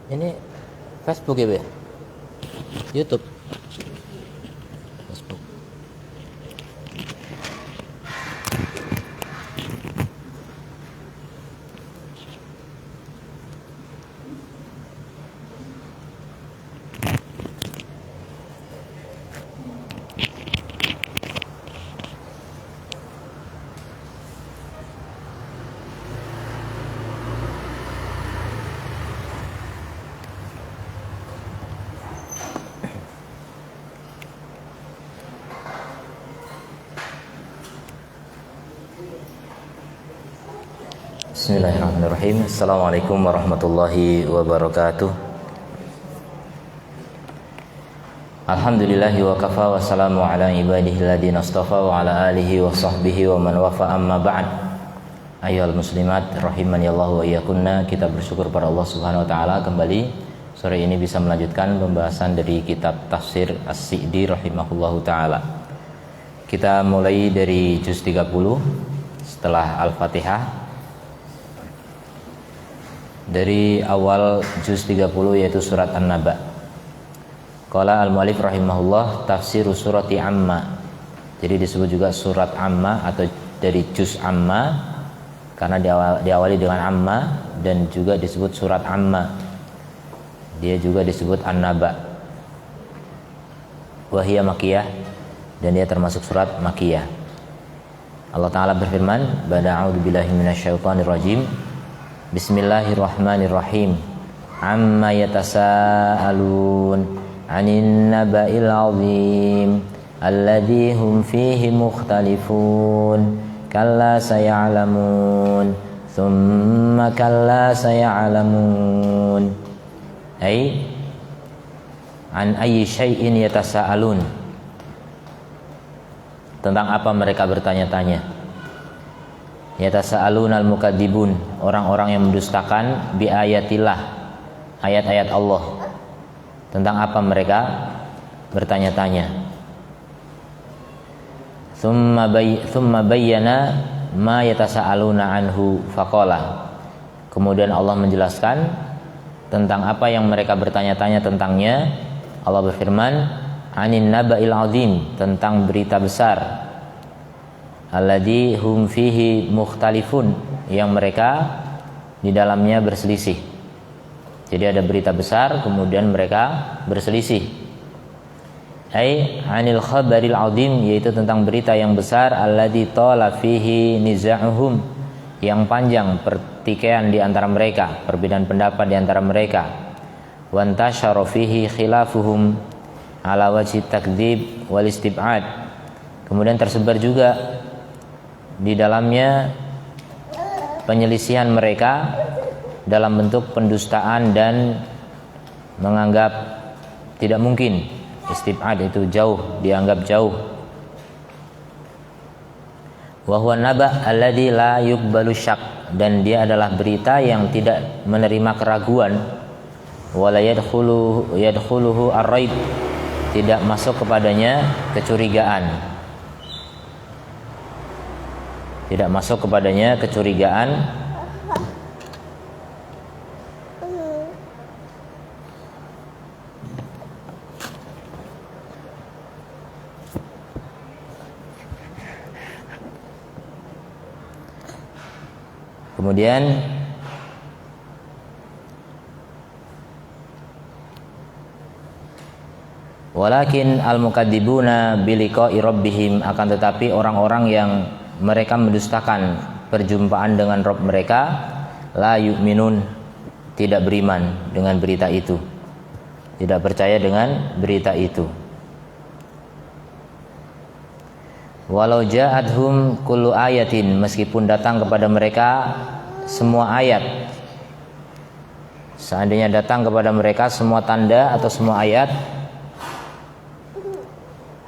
Ini Facebook ya, Be? YouTube. Facebook. Bismillahirrahmanirrahim. Assalamualaikum warahmatullahi wabarakatuh. Alhamdulillahi wa kafa wa salamu ala ibadihi alladhina astafa wa ala alihi wa sahbihi wa man wafa amma ba'd. Ayyuhal muslimat rahimani Allah wa iyyakunna. Kita bersyukur pada Allah Subhanahu wa taala kembali sore ini bisa melanjutkan pembahasan dari kitab Tafsir As-Sa'di rahimahullahu taala. Kita mulai dari juz 30 setelah Al-Fatihah. Dari awal juz 30 yaitu surat An-Naba. Qala al-mu'allif rahimahullah tafsir surati Amma. Jadi disebut juga surat Amma atau dari juz Amma karena diawali dengan Amma dan juga disebut surat Amma. Dia juga disebut An-Naba. Wa hiya makkiyah dan dia termasuk surat makkiyah. Allah taala berfirman, "A'udzu billahi minasyaitonir rajim. Bismillahirrahmanirrahim. Amma yatasaalun 'anin naba'il 'azim alladzi hum fihi mukhtalifun. Kalla saya'lamun. Tsumma kalla saya'lamun." Ai an ayyi syai'in yatasaalun. Tentang apa mereka bertanya-tanya? Yatasaalunal mukadzibun, orang-orang yang mendustakan bi ayatillah, ayat-ayat Allah. Tentang apa mereka bertanya-tanya? Tsumma bayyana ma yatasaaluna anhu faqala. Kemudian Allah menjelaskan tentang apa yang mereka bertanya-tanya tentangnya. Allah berfirman, "Anin naba'il azim", tentang berita besar. Alladzi hum fihi mukhtalifun, yang mereka di dalamnya berselisih. Jadi ada berita besar kemudian mereka berselisih. Ai anil khabaril azim, yaitu tentang berita yang besar. Alladzi tala fihi niza'uhum, yang panjang pertikaian di antara mereka, perbedaan pendapat di antara mereka. Wantashara fihi khilafuhum ala wajhi takdzib wal istib'ad. Kemudian tersebar juga di dalamnya penyelisihan mereka dalam bentuk pendustaan dan menganggap tidak mungkin. Istib'ad itu jauh, dianggap jauh. Wa huwa naba' alladzi la yuqbalu syak, dan dia adalah berita yang tidak menerima keraguan. Wa la yadkhuluhu ar-raib, tidak masuk kepadanya kecurigaan. Tidak masuk kepadanya kecurigaan. Kemudian walakin al-mukadzibuna biliqa'i rabbihim, akan tetapi orang-orang yang mereka mendustakan perjumpaan dengan Rabb mereka, la yu'minun, tidak beriman dengan berita itu, tidak percaya dengan berita itu. Walau ja'adhum kullu ayatin, meskipun datang kepada mereka semua ayat, seandainya datang kepada mereka semua tanda atau semua ayat,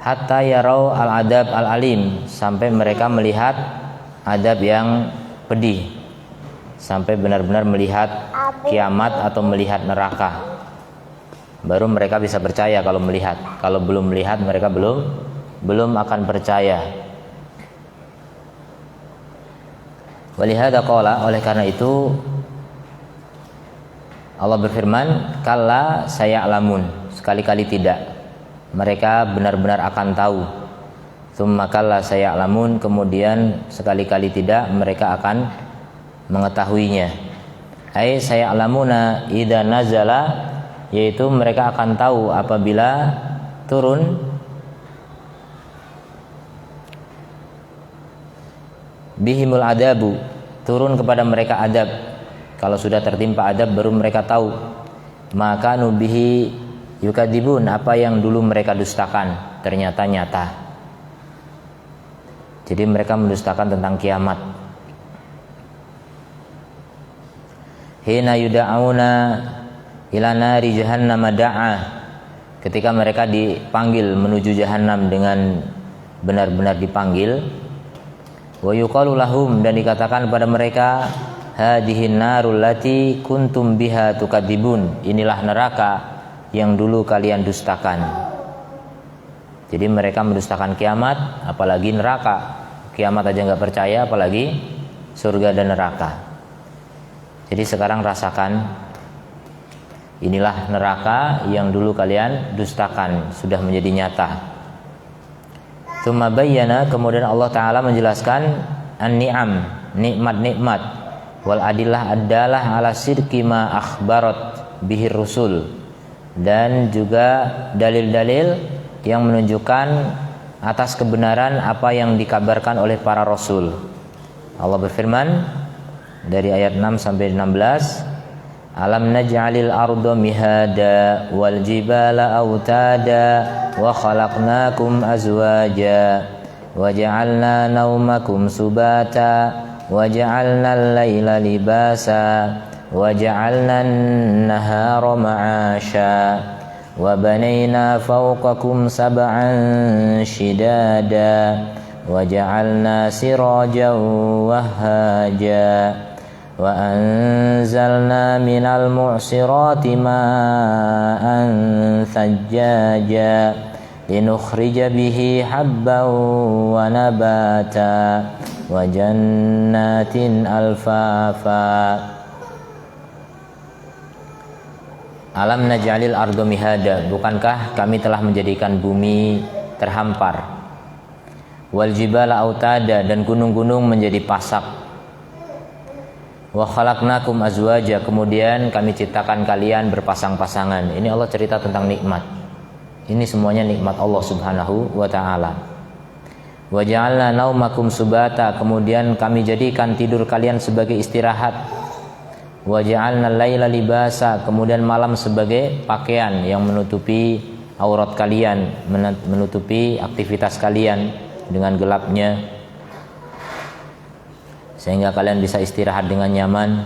hatta yarau al-adab al-alim, sampai mereka melihat adab yang pedih, sampai benar-benar melihat kiamat atau melihat neraka, baru mereka bisa percaya kalau melihat. Kalau belum melihat mereka belum akan percaya. Walihada qala, oleh karena itu Allah berfirman, kalla saya'lamun, sekali-kali tidak, mereka benar-benar akan tahu. Tsumma kalla saya'lamun, kemudian sekali-kali tidak, mereka akan mengetahuinya. Ai saya'lamuna idza nazala, yaitu mereka akan tahu apabila turun bihimul adabu, turun kepada mereka adab. Kalau sudah tertimpa adab baru mereka tahu. Maka nubihi yukadzibun, apa yang dulu mereka dustakan ternyata nyata. Jadi mereka mendustakan tentang kiamat. Hina yuda'auna ila nari jahannam da'a, ketika mereka dipanggil menuju jahanam dengan benar-benar dipanggil. Wa yuqalu lahum, dan dikatakan kepada mereka, hadhihin narul lati kuntum biha tukadzibun, inilah neraka yang dulu kalian dustakan. Jadi mereka mendustakan kiamat, apalagi neraka. Kiamat aja nggak percaya, apalagi surga dan neraka. Jadi sekarang rasakan, inilah neraka yang dulu kalian dustakan, sudah menjadi nyata. Tsumma bayyana, kemudian Allah Ta'ala menjelaskan an-ni'am, nikmat-nikmat, wal adillah adalah ala sidqi ma akhbarat bihir rusul, dan juga dalil-dalil yang menunjukkan atas kebenaran apa yang dikabarkan oleh para rasul. Allah berfirman dari ayat 6 sampai 16, alam naj'alil arda mihada wal jibala autada wa khalaqnakum azwaja wa ja'alna naumakum subata wa ja'alna al-laila libasa wa ja'alna an-nahara ma'asha wa banayna fawqakum sab'an shidada wa ja'alna sirajan wahhaja wa anzalna minal mu'sirati ma'an thajjaja linukhrija bihi habban wa nabata wa jannatin alfafa. Alam naj'alil arda mihada, bukankah kami telah menjadikan bumi terhampar, wal jibala autada, dan gunung-gunung menjadi pasak, wa khalaqnakum azwaja, kemudian kami ciptakan kalian berpasang-pasangan. Ini Allah cerita tentang nikmat. Ini semuanya nikmat Allah Subhanahu wa ta'ala. Wa ja'alna naumakum subata, kemudian kami jadikan tidur kalian sebagai istirahat. Wa ja'alna laila libasa, kemudian malam sebagai pakaian yang menutupi aurat kalian, menutupi aktivitas kalian dengan gelapnya, sehingga kalian bisa istirahat dengan nyaman.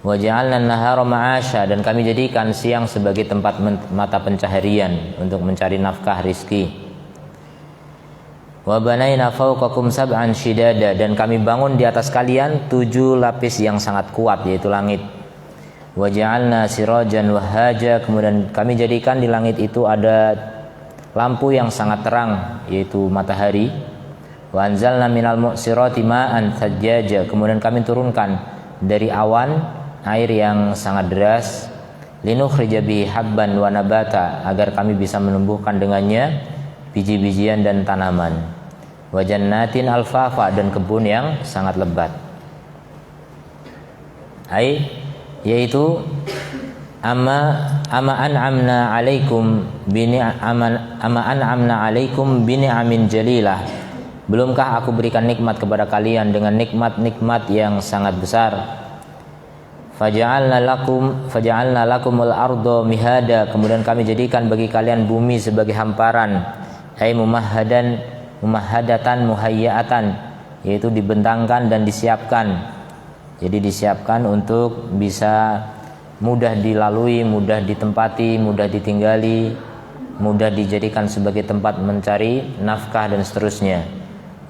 Wa ja'alna an-nahara ma'asha, dan kami jadikan siang sebagai tempat mata pencaharian untuk mencari nafkah rizki. Wa banayna fawqakum sab'an shidada, dan kami bangun di atas kalian 7 lapis yang sangat kuat, yaitu langit. Wa ja'alna sirajan wahhaja, kemudian kami jadikan di langit itu ada lampu yang sangat terang, yaitu matahari. Wa anzalna minal mu'sirati ma'an thajjaja, kemudian kami turunkan dari awan air yang sangat deras. Linukhrija bihi habban wa nabata, agar kami bisa menumbuhkan dengannya biji-bijian dan tanaman. Wa jannatin alfafa, dan kebun yang sangat lebat. Yaitu ama an'amna alaikum bini'amin jalilah, belumkah aku berikan nikmat kepada kalian dengan nikmat-nikmat yang sangat besar. Faja'alna lakumul ardo mihada, kemudian kami jadikan bagi kalian bumi sebagai hamparan. Mumahhadatan muhayyatan, yaitu dibentangkan dan disiapkan. Jadi disiapkan untuk bisa mudah dilalui, mudah ditempati, mudah ditinggali, mudah dijadikan sebagai tempat mencari nafkah dan seterusnya.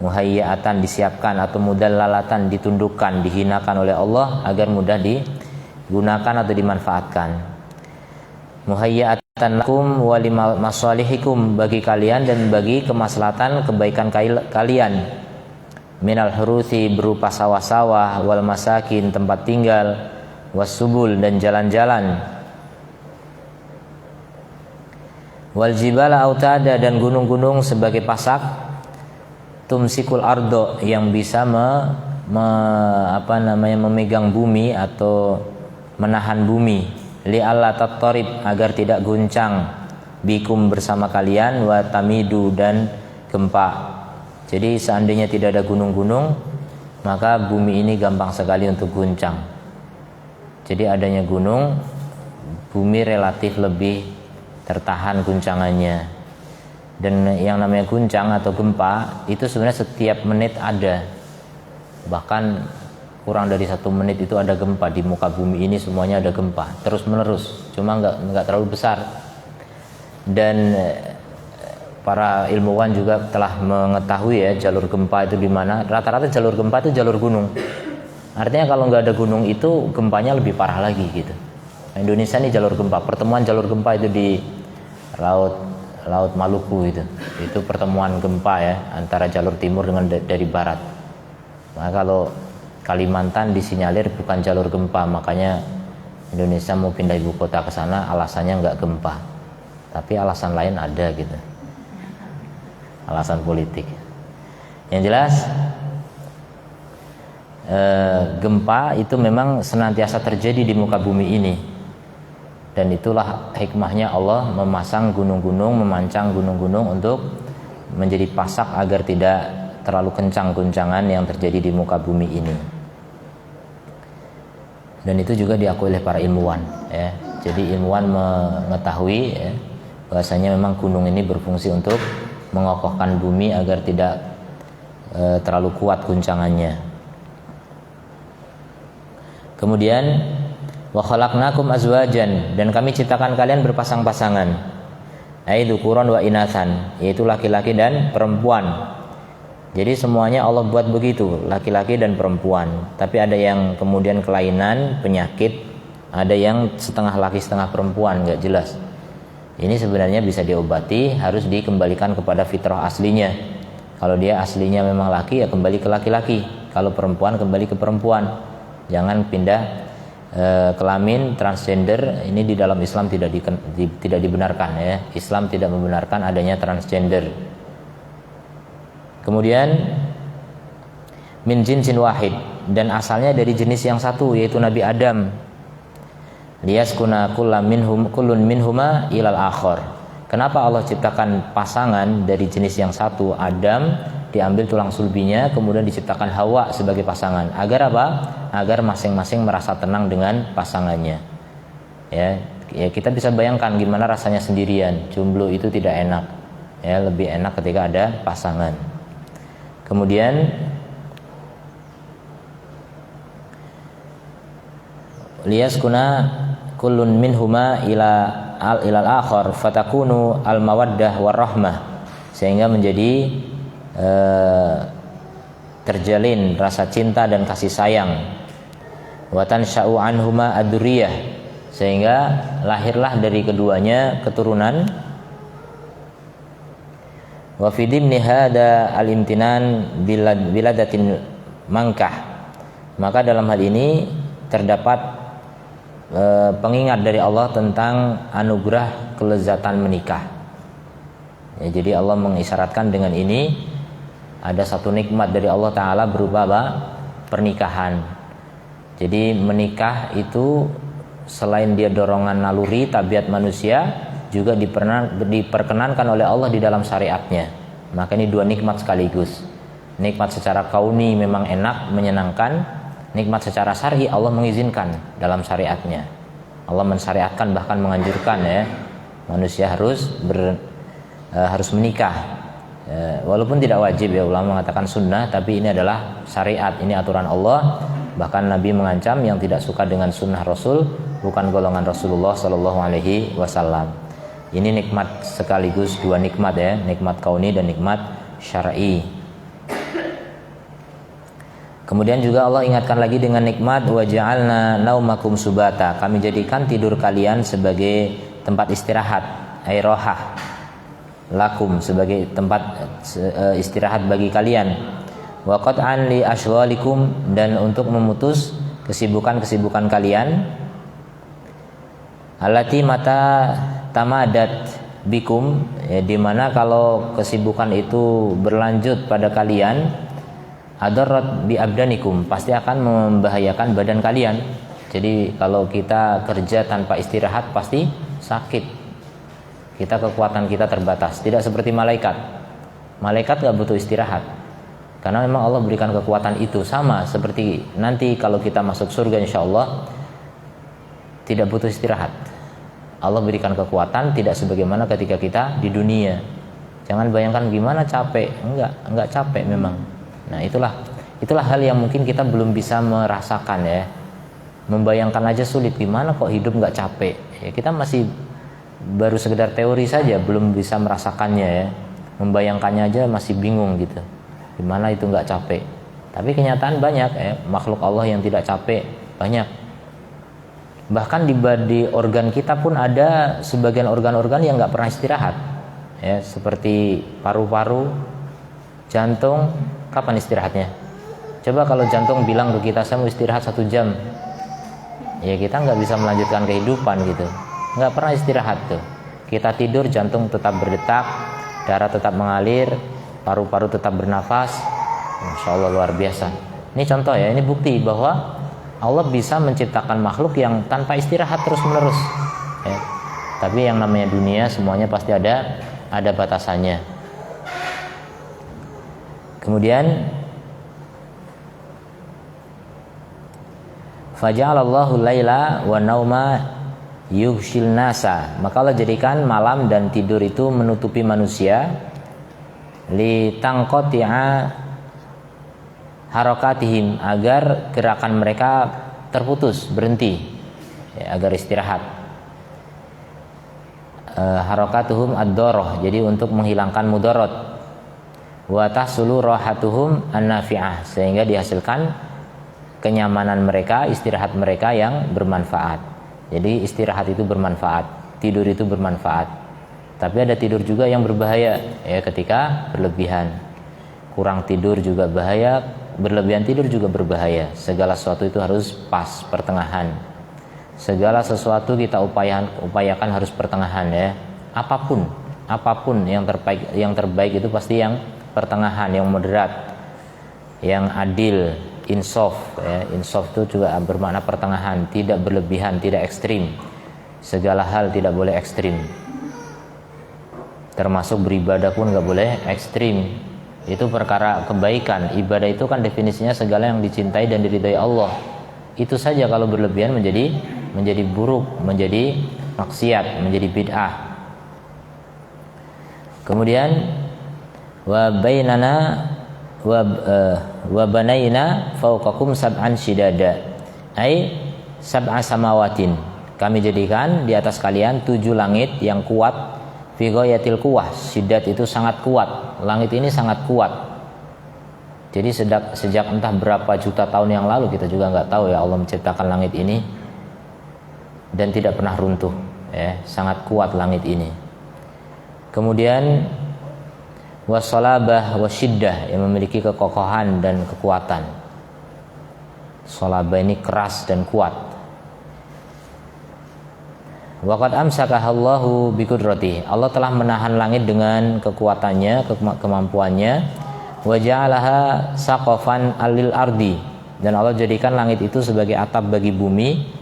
Muhayyatan disiapkan, atau mudallalatan ditundukkan, dihinakan oleh Allah agar mudah digunakan atau dimanfaatkan. Muhayyatan lakum wa limasalihikum, bagi kalian dan bagi kemaslahatan kebaikan kalian. Minal huruthi, berupa sawah-sawah, wal masakin, tempat tinggal, wasubul dan jalan-jalan, wal jibala autada dan gunung-gunung sebagai pasak, tumsikul ardo yang bisa memegang bumi atau menahan bumi, li alla tattarib agar tidak guncang, bikum bersama kalian, wa tamidu dan gempa. Jadi seandainya tidak ada gunung-gunung, maka bumi ini gampang sekali untuk guncang. Jadi adanya gunung, bumi relatif lebih tertahan guncangannya. Dan yang namanya guncang atau gempa itu sebenarnya setiap menit ada. Bahkan kurang dari 1 menit itu ada gempa. Di muka bumi ini semuanya ada gempa terus menerus, cuma nggak terlalu besar. Dan para ilmuwan juga telah mengetahui ya jalur gempa itu di mana. Rata-rata jalur gempa itu jalur gunung. Artinya kalau nggak ada gunung itu gempanya lebih parah lagi gitu. Indonesia ini jalur gempa. Pertemuan jalur gempa itu di laut Maluku itu pertemuan gempa ya antara jalur timur dengan dari barat. Nah, kalau Kalimantan disinyalir bukan jalur gempa, makanya Indonesia mau pindah ibu kota ke sana alasannya nggak gempa, tapi alasan lain ada gitu, alasan politik. Yang jelas gempa itu memang senantiasa terjadi di muka bumi ini. Dan itulah hikmahnya Allah memasang gunung-gunung, memancang gunung-gunung untuk menjadi pasak agar tidak terlalu kencang guncangan yang terjadi di muka bumi ini. Dan itu juga diakui oleh para ilmuwan ya. Jadi ilmuwan mengetahui ya, bahwasanya memang gunung ini berfungsi untuk mengokohkan bumi agar tidak terlalu kuat guncangannya. Kemudian wa khalaqnakum azwajan, dan kami ciptakan kalian berpasang-pasangan, ai dzukuran wa inatsan, yaitu laki-laki dan perempuan. Jadi semuanya Allah buat begitu, laki-laki dan perempuan. Tapi ada yang kemudian kelainan, penyakit, ada yang setengah laki setengah perempuan, nggak jelas. Ini sebenarnya bisa diobati, harus dikembalikan kepada fitrah aslinya. Kalau dia aslinya memang laki, ya kembali ke laki-laki. Kalau perempuan, kembali ke perempuan. Jangan pindah kelamin, transgender. Ini di dalam Islam tidak dibenarkan ya. Islam tidak membenarkan adanya transgender. Kemudian min jinsin wahid, dan asalnya dari jenis yang satu, yaitu Nabi Adam. Liyaskuna kullun minhuma ilal akhar. Kenapa Allah ciptakan pasangan dari jenis yang satu? Adam diambil tulang sulbinya, kemudian diciptakan Hawa sebagai pasangan. Agar apa? Agar masing-masing merasa tenang dengan pasangannya. Ya, kita bisa bayangkan gimana rasanya sendirian. Jomblo itu tidak enak. Ya, lebih enak ketika ada pasangan. Kemudian liyaskuna kullun minhuma ilal akhar fatakunu al mawaddah warahmah, sehingga menjadi terjalin rasa cinta dan kasih sayang. Wa tansha'u anhuma aduriyah, sehingga lahirlah dari keduanya keturunan. Wa fi dimni hada al-imtinan biladatin mangkah, maka dalam hal ini terdapat pengingat dari Allah tentang anugerah kelezatan menikah ya. Jadi Allah mengisyaratkan dengan ini ada satu nikmat dari Allah Ta'ala berupa apa? Pernikahan. Jadi menikah itu selain dia dorongan naluri tabiat manusia, juga diperkenankan oleh Allah di dalam syariatnya. Maka ini dua nikmat sekaligus. Nikmat secara kauni memang enak, menyenangkan. Nikmat secara syar'i Allah mengizinkan dalam syariatnya. Allah mensyariatkan, bahkan menganjurkan ya, manusia harus menikah. Walaupun tidak wajib ya, ulama mengatakan sunnah, tapi ini adalah syariat, ini aturan Allah. Bahkan Nabi mengancam yang tidak suka dengan sunnah Rasul bukan golongan Rasulullah Sallallahu Alaihi Wasallam. Ini nikmat sekaligus dua nikmat ya, nikmat kauni dan nikmat syar'i. Kemudian juga Allah ingatkan lagi dengan nikmat wa ja'alna naumakum subata, kami jadikan tidur kalian sebagai tempat istirahat, ay rohah lakum, sebagai tempat istirahat bagi kalian. Wa qat'an li ashwalikum, dan untuk memutus kesibukan-kesibukan kalian, allati mata tamadat bikum, ya, dimana kalau kesibukan itu berlanjut pada kalian, adarat bi abdanikum, pasti akan membahayakan badan kalian. Jadi kalau kita kerja tanpa istirahat pasti sakit. Kekuatan kita terbatas, tidak seperti malaikat. Malaikat gak butuh istirahat, karena memang Allah berikan kekuatan itu. Sama seperti nanti kalau kita masuk surga insya Allah, tidak butuh istirahat. Allah berikan kekuatan tidak sebagaimana ketika kita di dunia. Jangan bayangkan gimana capek, enggak capek memang. Nah itulah hal yang mungkin kita belum bisa merasakan, ya. Membayangkan aja sulit, gimana kok hidup enggak capek. Ya, kita masih baru sekedar teori saja, belum bisa merasakannya, ya. Membayangkannya aja masih bingung gitu. Gimana itu enggak capek. Tapi kenyataan banyak, ya, makhluk Allah yang tidak capek banyak. Bahkan di organ kita pun ada sebagian organ-organ yang nggak pernah istirahat, ya, seperti paru-paru, jantung. Kapan istirahatnya? Coba kalau jantung bilang ke kita, saya mau istirahat 1 jam, ya kita nggak bisa melanjutkan kehidupan gitu. Nggak pernah istirahat tuh. Kita tidur, jantung tetap berdetak, darah tetap mengalir, paru-paru tetap bernafas. Masya Allah, luar biasa. Ini contoh, ya, ini bukti bahwa Allah bisa menciptakan makhluk yang tanpa istirahat terus-menerus, ya. Tapi yang namanya dunia semuanya pasti ada batasannya. Kemudian faja'alallahu laila wa nauma yughshil nasa, maka Allah jadikan malam dan tidur itu menutupi manusia, li tangqati'a harakatihim, agar gerakan mereka terputus, berhenti, ya, agar istirahat. Harakatuhum ad-darah, jadi untuk menghilangkan mudarat. Wa tahsulu rahatuhum an-nafi'ah, sehingga dihasilkan kenyamanan mereka, istirahat mereka yang bermanfaat. Jadi istirahat itu bermanfaat, tidur itu bermanfaat. Tapi ada tidur juga yang berbahaya, ya, ketika berlebihan. Kurang tidur juga bahaya, berlebihan tidur juga berbahaya. Segala sesuatu itu harus pas, pertengahan. Segala sesuatu kita upayakan harus pertengahan, ya. Apapun yang terbaik itu pasti yang pertengahan, yang moderat, yang adil, insaf, ya. Insaf itu juga bermakna pertengahan, tidak berlebihan, tidak ekstrim. Segala hal tidak boleh ekstrim. Termasuk beribadah pun nggak boleh ekstrim. Itu perkara kebaikan. Ibadah itu kan definisinya segala yang dicintai dan diridhai Allah. Itu saja kalau berlebihan menjadi buruk, menjadi maksiat, menjadi bid'ah. Kemudian wa banaina fawqakum sab'an shidada, ai sab'a samawatin, kami jadikan di atas kalian 7 langit yang kuat. Fi ghayatil quwwah, syidat itu sangat kuat. Langit ini sangat kuat. Jadi sejak entah berapa juta tahun yang lalu, kita juga nggak tahu, ya, Allah menciptakan langit ini dan tidak pernah runtuh, ya, sangat kuat langit ini. Kemudian wasalabah wasyiddah, yang memiliki kekokohan dan kekuatan. Salabah ini keras dan kuat. Waqad amsakahallahu biqudratihi, Allah telah menahan langit dengan kekuatannya, kemampuannya. Wa ja'alaha saqafan alil ardi, dan Allah jadikan langit itu sebagai atap bagi bumi.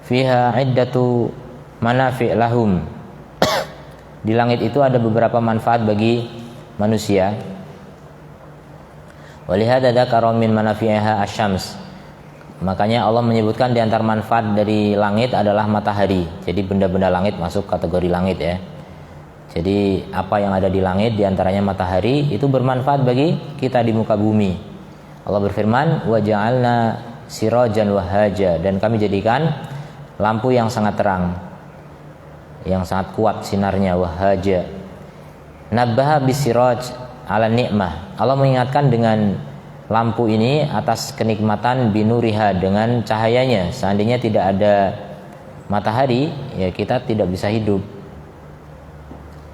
Fiha iddatu manafi' lahum, di langit itu ada beberapa manfaat bagi manusia. Walihada dzakara min manafi'iha asyams, makanya Allah menyebutkan di antara manfaat dari langit adalah matahari. Jadi benda-benda langit masuk kategori langit, ya. Jadi apa yang ada di langit di antaranya matahari itu bermanfaat bagi kita di muka bumi. Allah berfirman, wa ja'alna sirajan wahaja, dan kami jadikan lampu yang sangat terang, yang sangat kuat sinarnya, wahaja. Nabbaha bisiraj ala ni'mah, Allah mengingatkan dengan lampu ini atas kenikmatan binuriha, dengan cahayanya. Seandainya tidak ada matahari, ya kita tidak bisa hidup.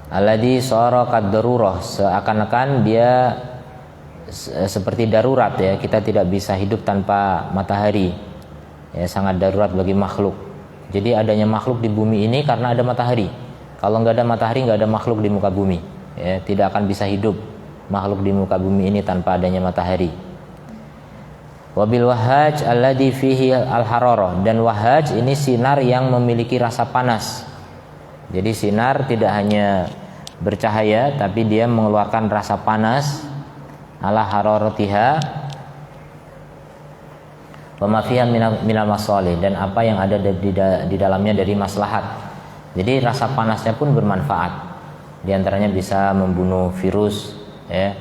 Alladzi sara kad-darurah, seakan-akan dia seperti darurat, ya, kita tidak bisa hidup tanpa matahari. ya, sangat darurat bagi makhluk. Jadi adanya makhluk di bumi ini karena ada matahari. Kalau nggak ada matahari, nggak ada makhluk di muka bumi, ya, tidak akan bisa hidup makhluk di muka bumi ini tanpa adanya matahari. Wabil wahaj alladhi fihi al-hararah, dan wahaj ini sinar yang memiliki rasa panas. Jadi sinar tidak hanya bercahaya tapi dia mengeluarkan rasa panas ala hararatiha wa ma fiha minal masalih, dan apa yang ada di dalamnya dari maslahat. Jadi rasa panasnya pun bermanfaat. Di antaranya bisa membunuh virus, ya,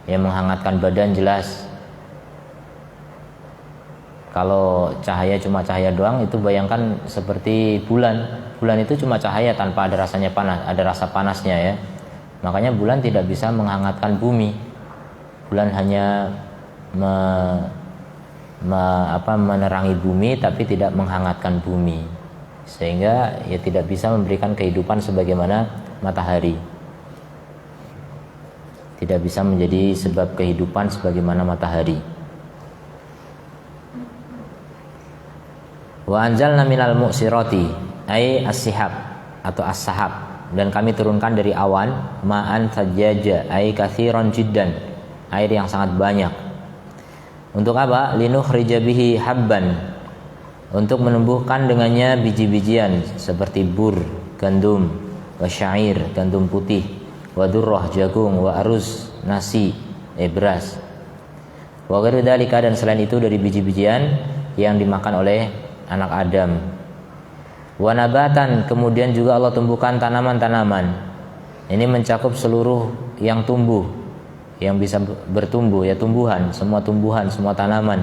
yang menghangatkan badan jelas. Kalau cahaya cuma cahaya doang, itu bayangkan seperti bulan. Bulan itu cuma cahaya tanpa ada rasanya panas, ada rasa panasnya, ya. Makanya bulan tidak bisa menghangatkan bumi. Bulan hanya menerangi bumi tapi tidak menghangatkan bumi. Sehingga ya tidak bisa memberikan kehidupan sebagaimana matahari. Tidak bisa menjadi sebab kehidupan sebagaimana matahari. Wa anzalna minal mu'sirati ay as-sihab atau as-sahab, dan kami turunkan dari awan ma'an sajjaja ay katsiran jiddan, air yang sangat banyak. Untuk apa? Linukhrija bihi habban, untuk menumbuhkan dengannya biji-bijian seperti bur, gandum, wa syair, gandum putih, wa durrah, jagung, wa aruz, nasi, beras. Wa ghairu dzalika, dan selain itu dari biji-bijian yang dimakan oleh anak Adam. Wa nabatan, kemudian juga Allah tumbuhkan tanaman-tanaman. Ini mencakup seluruh yang tumbuh, yang bisa bertumbuh, ya, tumbuhan, semua tanaman.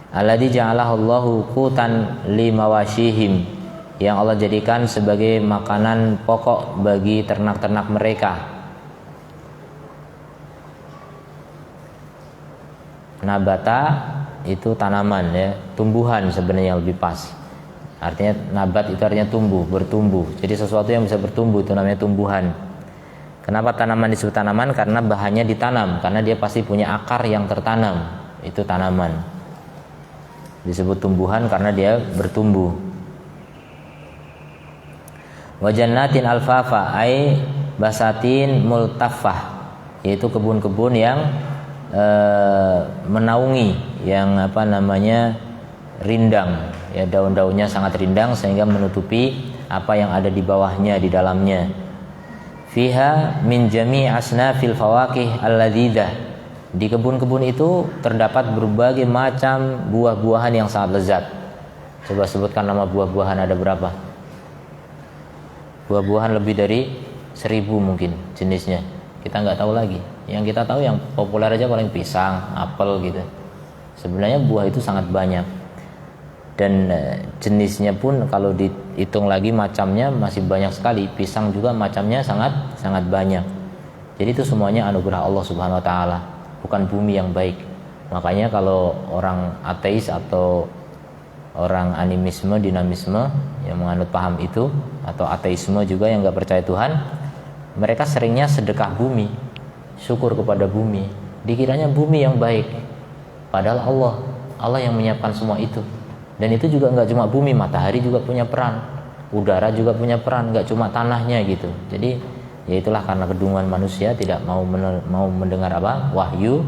Alladzi ja'alahu Allahu qutan limawashihim, yang Allah jadikan sebagai makanan pokok bagi ternak-ternak mereka. Nabata itu tanaman, ya, tumbuhan sebenarnya lebih pas. Artinya nabat itu artinya tumbuh, bertumbuh. Jadi sesuatu yang bisa bertumbuh itu namanya tumbuhan. Kenapa tanaman disebut tanaman? Karena bahannya ditanam, karena dia pasti punya akar yang tertanam. Itu tanaman. Disebut tumbuhan karena dia bertumbuh. Wa jannatin alfafa ay basatin multafah, yaitu kebun-kebun yang menaungi, yang rindang, ya, daun-daunnya sangat rindang sehingga menutupi apa yang ada di bawahnya, di dalamnya. Fiha min jami' asnafil fawakih alladzidah, di kebun-kebun itu terdapat berbagai macam buah-buahan yang sangat lezat. Coba sebutkan nama buah-buahan, ada berapa? Buah-buahan lebih dari 1000 mungkin jenisnya, kita nggak tahu lagi. Yang kita tahu yang populer aja paling pisang, apel gitu. Sebenarnya buah itu sangat banyak, dan jenisnya pun kalau dihitung lagi macamnya masih banyak sekali. Pisang juga macamnya sangat banyak. Jadi itu semuanya anugerah Allah Subhanahu wa taala, bukan bumi yang baik. Makanya kalau orang ateis atau orang animisme, dinamisme yang menganut paham itu, atau ateisme juga yang nggak percaya Tuhan, mereka seringnya sedekah bumi, syukur kepada bumi, dikiranya bumi yang baik, padahal Allah yang menyiapkan semua itu. Dan itu juga nggak cuma bumi, matahari juga punya peran, udara juga punya peran, nggak cuma tanahnya gitu. Jadi ya itulah karena kedunguan manusia, tidak mau mendengar wahyu,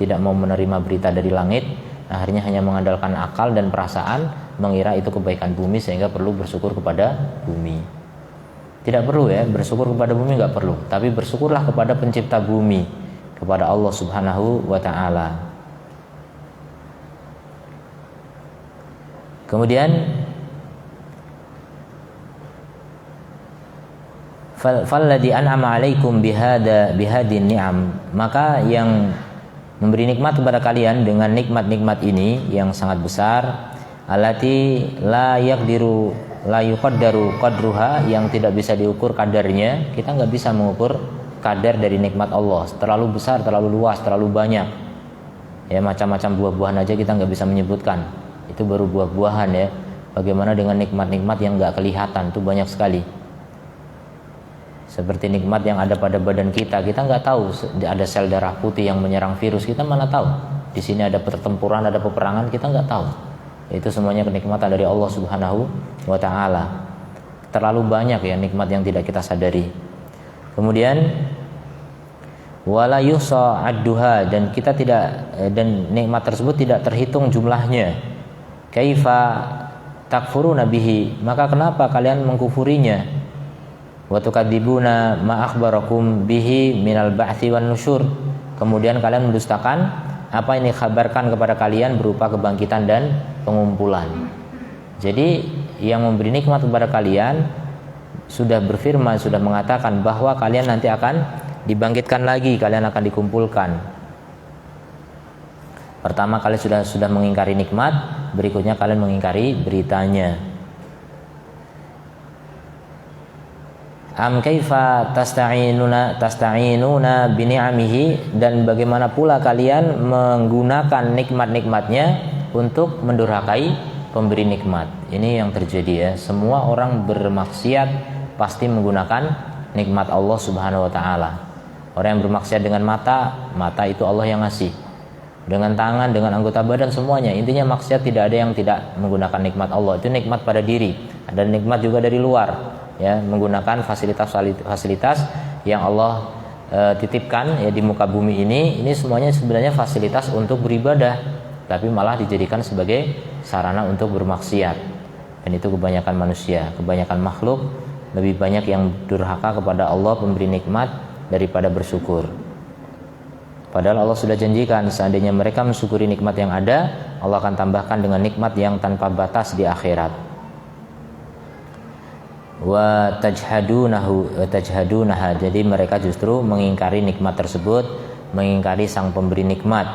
tidak mau menerima berita dari langit, akhirnya hanya mengandalkan akal dan perasaan, mengira itu kebaikan bumi sehingga perlu bersyukur kepada bumi. Tidak perlu, ya, bersyukur kepada bumi nggak perlu, tapi bersyukurlah kepada pencipta bumi, kepada Allah Subhanahu wa ta'ala. Kemudian falladzi an'ama 'alaikum bihadin ni'am, maka yang memberi nikmat kepada kalian dengan nikmat-nikmat ini yang sangat besar, allati la yuqaddaru qadruha, yang tidak bisa diukur kadarnya. Kita nggak bisa mengukur kadar dari nikmat Allah, terlalu besar, terlalu luas, terlalu banyak, ya. Macam-macam buah-buahan aja kita nggak bisa menyebutkan, itu baru buah-buahan, ya. Bagaimana dengan nikmat-nikmat yang nggak kelihatan, itu banyak sekali. Seperti nikmat yang ada pada badan kita nggak tahu ada sel darah putih yang menyerang virus, kita mana tahu. Di sini ada pertempuran, ada peperangan, kita nggak tahu. Itu semuanya kenikmatan dari Allah Subhanahu wa taala. Terlalu banyak ya nikmat yang tidak kita sadari. Kemudian wala yuhsa adduha, dan kita tidak, dan nikmat tersebut tidak terhitung jumlahnya. Kaifa takfuruna bihi, maka kenapa kalian mengkufurinya? Wa tukadzibuna ma akhbarakum bihi minal ba'tsi wan nusyur, kemudian kalian mendustakan apa yang dikabarkan kepada kalian berupa kebangkitan dan pengumpulan. Jadi yang memberi nikmat kepada kalian sudah berfirman, sudah mengatakan bahwa kalian nanti akan dibangkitkan lagi, kalian akan dikumpulkan. Pertama kalian sudah mengingkari nikmat, berikutnya kalian mengingkari beritanya. Am kaifa tasta'inuna bi ni'amihi, dan bagaimana pula kalian menggunakan nikmat-nikmatnya untuk mendurhakai pemberi nikmat. Ini yang terjadi ya. Semua orang bermaksiat pasti menggunakan nikmat Allah Subhanahu wa taala. Orang yang bermaksiat dengan mata itu Allah yang ngasih. Dengan tangan, dengan anggota badan, semuanya. Intinya maksiat tidak ada yang tidak menggunakan nikmat Allah. Itu nikmat pada diri. Ada nikmat juga dari luar, ya, menggunakan fasilitas yang Allah titipkan ya di muka bumi ini semuanya sebenarnya fasilitas untuk beribadah, tapi malah dijadikan sebagai sarana untuk bermaksiat. Dan itu kebanyakan manusia, kebanyakan makhluk lebih banyak yang durhaka kepada Allah pemberi nikmat daripada bersyukur. Padahal Allah sudah janjikan seandainya mereka mensyukuri nikmat yang ada, Allah akan tambahkan dengan nikmat yang tanpa batas di akhirat. Wa tajhadunaha, jadi mereka justru mengingkari nikmat tersebut, mengingkari sang pemberi nikmat.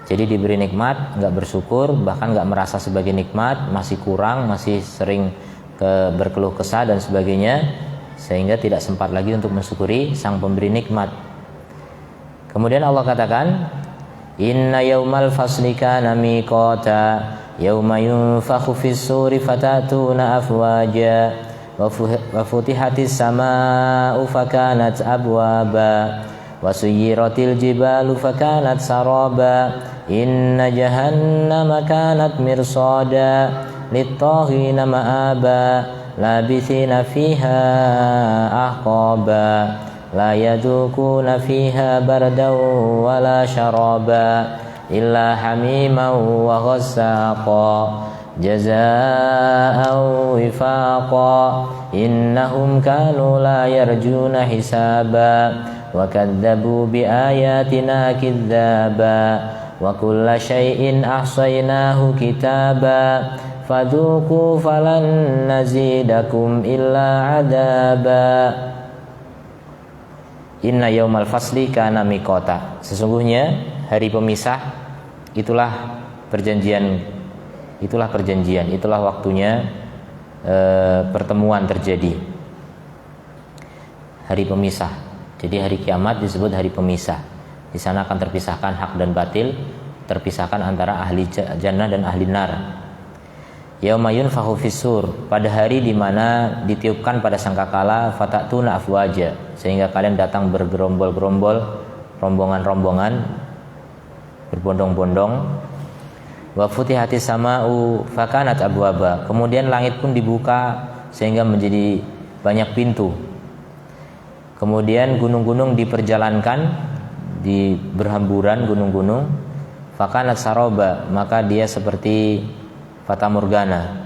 Jadi diberi nikmat nggak bersyukur, bahkan nggak merasa sebagai nikmat, masih kurang, masih sering berkeluh kesah dan sebagainya, sehingga tidak sempat lagi untuk mensyukuri sang pemberi nikmat. Kemudian Allah katakan, inna yaumal fasli kana miqata yauma yunfakhu fis-suri fatatuna afwaja wa futihatis samaa'u fakanat abwaba wa suyyiratil jibalu fakanat saraba inna jahannama kanat mirsada lit-taghina ma'aba labithina fiha ahqaba la yadukuna fiha bardan wala syaraba illa hamiman wa ghassaqa jazaa'an wifaqa innahum kanu la yarjuna hisaba wa kadzabu bi ayatina kidzaba wa kulla syai'in ahsaynahu kitaba fadzuqu falan nazidakum illa adaba. Inna yaumal fasli kana miqata, sesungguhnya hari pemisah itulah perjanjian, itulah waktunya pertemuan terjadi. Hari pemisah. Jadi hari kiamat disebut hari pemisah. Di sana akan terpisahkan hak dan batil, terpisahkan antara ahli jannah dan ahli nar. Yauma yunfakhu fis-sur, pada hari di mana ditiupkan pada sangkakala, fatatuna afwaja, sehingga kalian datang bergerombol-gerombol, rombongan-rombongan, berbondong-bondong. Wa futihatis sama'u fakanat abwaba, kemudian langit pun dibuka sehingga menjadi banyak pintu. Kemudian gunung-gunung diperjalankan, di berhamburan gunung-gunung. Fakanat saroba, maka dia seperti fata morgana.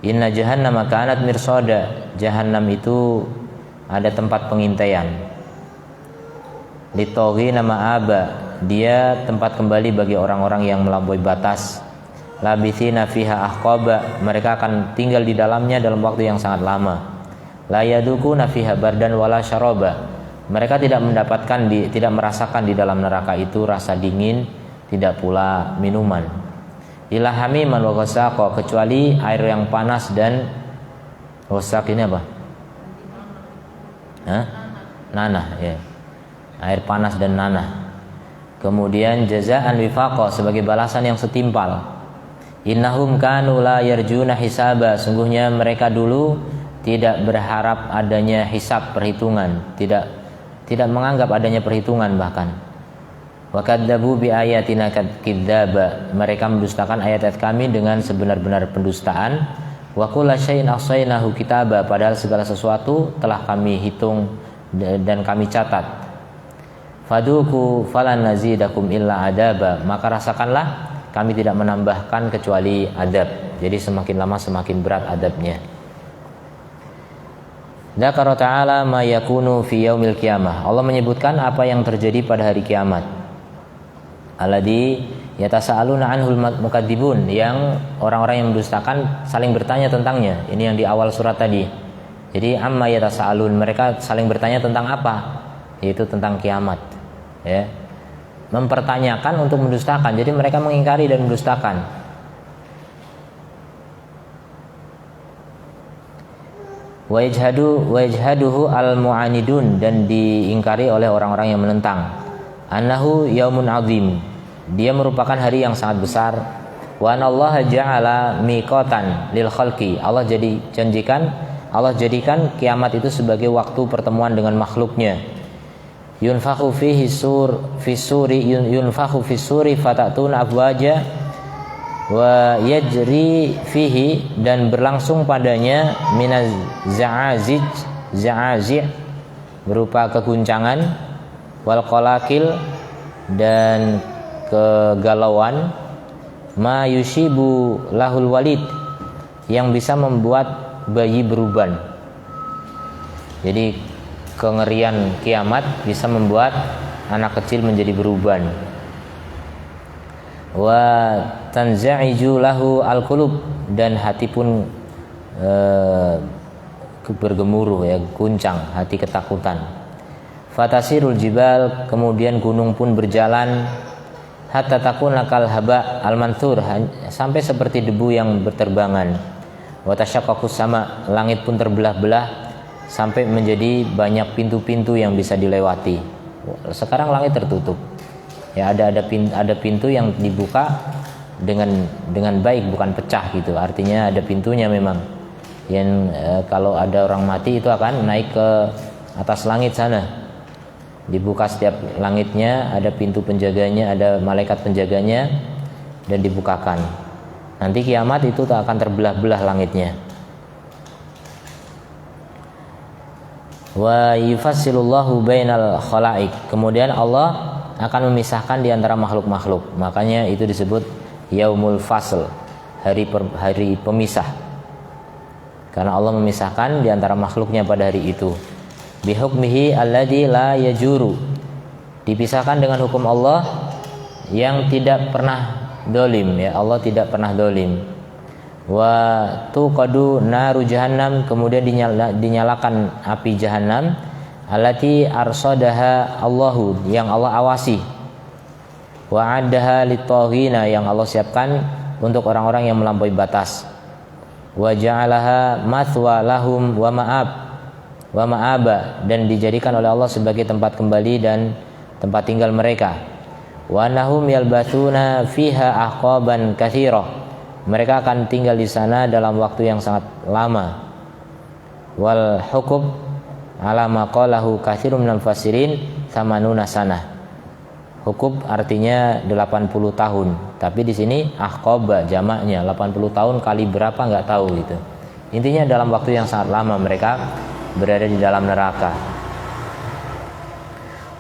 Inna jahannama kanat mirsada, jahannam itu ada tempat pengintaian. Litoghina ma'aba, dia tempat kembali bagi orang-orang yang melampaui batas. Labithina fiha ahqaba, mereka akan tinggal di dalamnya dalam waktu yang sangat lama. La yadukuna fiha bardan wala syaraba, mereka tidak merasakan di dalam neraka itu rasa dingin, tidak pula minuman. Ila hamiman wa ghassaqa, kecuali air yang panas dan ghassaq ini apa? Nanah ya. Air panas dan nanah. Kemudian jazaa'an wifaqa, sebagai balasan yang setimpal. Innahum kanu la yarjuna hisaba, sungguhnya mereka dulu tidak berharap adanya hisab, perhitungan, tidak menganggap adanya perhitungan bahkan. Wa kadzabu bi ayatina kadzdzaba, mereka mendustakan ayat-ayat kami dengan sebenar-benar pendustaan. Wa kullu syai'in ahsaynahu kitaba, padahal segala sesuatu telah kami hitung dan kami catat. Faduku falan nazidakum illa adaba, maka rasakanlah, kami tidak menambahkan kecuali adab. Jadi semakin lama semakin berat adabnya. Dzakara ta'ala ma yakunu fi yaumil qiyamah, Allah menyebutkan apa yang terjadi pada hari kiamat. Alladzi yatasaaluna anhul mukadzibun, yang orang-orang yang mendustakan saling bertanya tentangnya. Ini yang di awal surat tadi. Jadi amma yatasaalun, mereka saling bertanya tentang apa? Yaitu tentang kiamat. Ya. Mempertanyakan untuk mendustakan. Jadi mereka mengingkari dan mendustakan. Wa yajhaduhu al-mu'anidun, dan diingkari oleh orang-orang yang menentang. Annahu yaumun azim, dia merupakan hari yang sangat besar. Wa anallaha ja'ala miqatan lil khalqi, Allah jadikan kiamat itu sebagai waktu pertemuan dengan makhluknya. Yunfakhu fihi yunfakhu fis suri fatatuna afwaja wa yajri fihi, dan berlangsung padanya minaz za'azi' berupa keguncangan, wal qalakil, dan kegalauan, ma yushibu lahul walid, yang bisa membuat bayi beruban. Jadi kengerian kiamat bisa membuat anak kecil menjadi beruban. Wa tanza'iju lahu al-qulub, dan hati pun bergemuruh, ya, guncang, hati ketakutan. Fatasirul jibal, kemudian gunung pun berjalan, hatta takuna kal haba al-manthur, sampai seperti debu yang berterbangan. Wa tashaqqaqus sama, langit pun terbelah-belah sampai menjadi banyak pintu-pintu yang bisa dilewati. Sekarang langit tertutup. Ya, ada pintu yang dibuka dengan baik, bukan pecah gitu. Artinya ada pintunya memang. Yang kalau ada orang mati itu akan naik ke atas langit sana. Dibuka setiap langitnya, ada pintu penjaganya, ada malaikat penjaganya, dan dibukakan. Nanti kiamat itu tak akan terbelah-belah langitnya. Wa yufassilullahu bainal khalaik, kemudian Allah akan memisahkan di antara makhluk-makhluk. Makanya itu disebut yaumul fasl, hari pemisah. Karena Allah memisahkan di antara makhluknya pada hari itu. Bihukmihi alladzi la yajuru, dipisahkan dengan hukum Allah yang tidak pernah dolim, ya, Allah tidak pernah dolim. Wa tuqadu naru jahannam, kemudian dinyalakan api jahannam, allati arsadaha Allahu, yang Allah awasi. Wa addaha litaghina, yang Allah siapkan untuk orang-orang yang melampaui batas. Wa ja'alaha mathwa lahum wa ma'aba, dan dijadikan oleh Allah sebagai tempat kembali dan tempat tinggal mereka. Wa annahum yalbathuna fiha ahqaban katsirah, mereka akan tinggal di sana dalam waktu yang sangat lama. Wal hukm ala ma qalahu katsirun minal mufassirin thamanuna sanah. Hukum artinya 80 tahun, tapi di sini ahqaba jamaknya 80 tahun kali berapa enggak tahu gitu. Intinya dalam waktu yang sangat lama mereka berada di dalam neraka.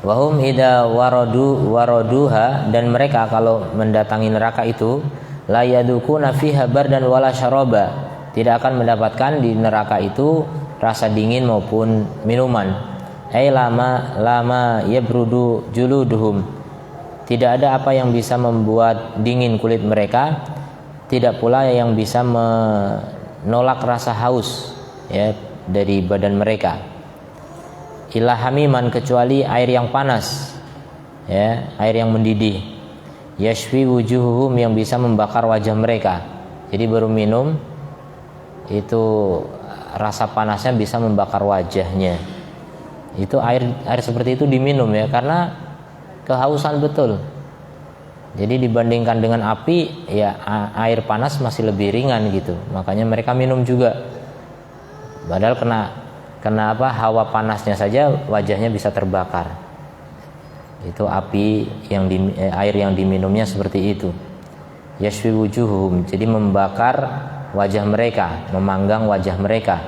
Wahum idza waraduha, dan mereka kalau mendatangi neraka itu, la yadukuna fiha bardan wala syaraba, tidak akan mendapatkan di neraka itu rasa dingin maupun minuman. Ai lama yabrudu juluduhum, tidak ada apa yang bisa membuat dingin kulit mereka, tidak pula yang bisa menolak rasa haus, ya, dari badan mereka. Illa hamiman, kecuali air yang panas, ya, air yang mendidih. Yashfi wujuhuhum, yang bisa membakar wajah mereka. Jadi baru minum itu rasa panasnya bisa membakar wajahnya. Itu air seperti itu diminum, ya, karena kehausan betul. Jadi dibandingkan dengan api, ya, air panas masih lebih ringan gitu. Makanya mereka minum juga. Padahal kena hawa panasnya saja wajahnya bisa terbakar. Itu api yang air yang diminumnya seperti itu. Yashwi wujuhum, jadi membakar wajah mereka, memanggang wajah mereka.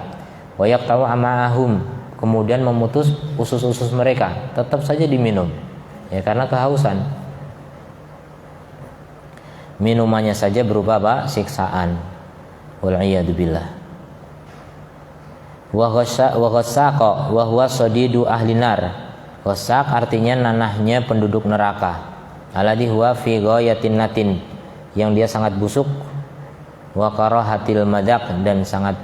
Wa yaqta'u ama'ahum, kemudian memutus usus-usus mereka, tetap saja diminum. Ya, karena kehausan. Minumannya saja berupa apa? Siksaan. Wal iyadu billah. Wa ghassaqa wa huwa sadidu ahli nar. Ghassaq artinya nanahnya penduduk neraka. Alladhi huwa fi ghayatin natin, yang dia sangat busuk. Wa karahatil madak, dan sangat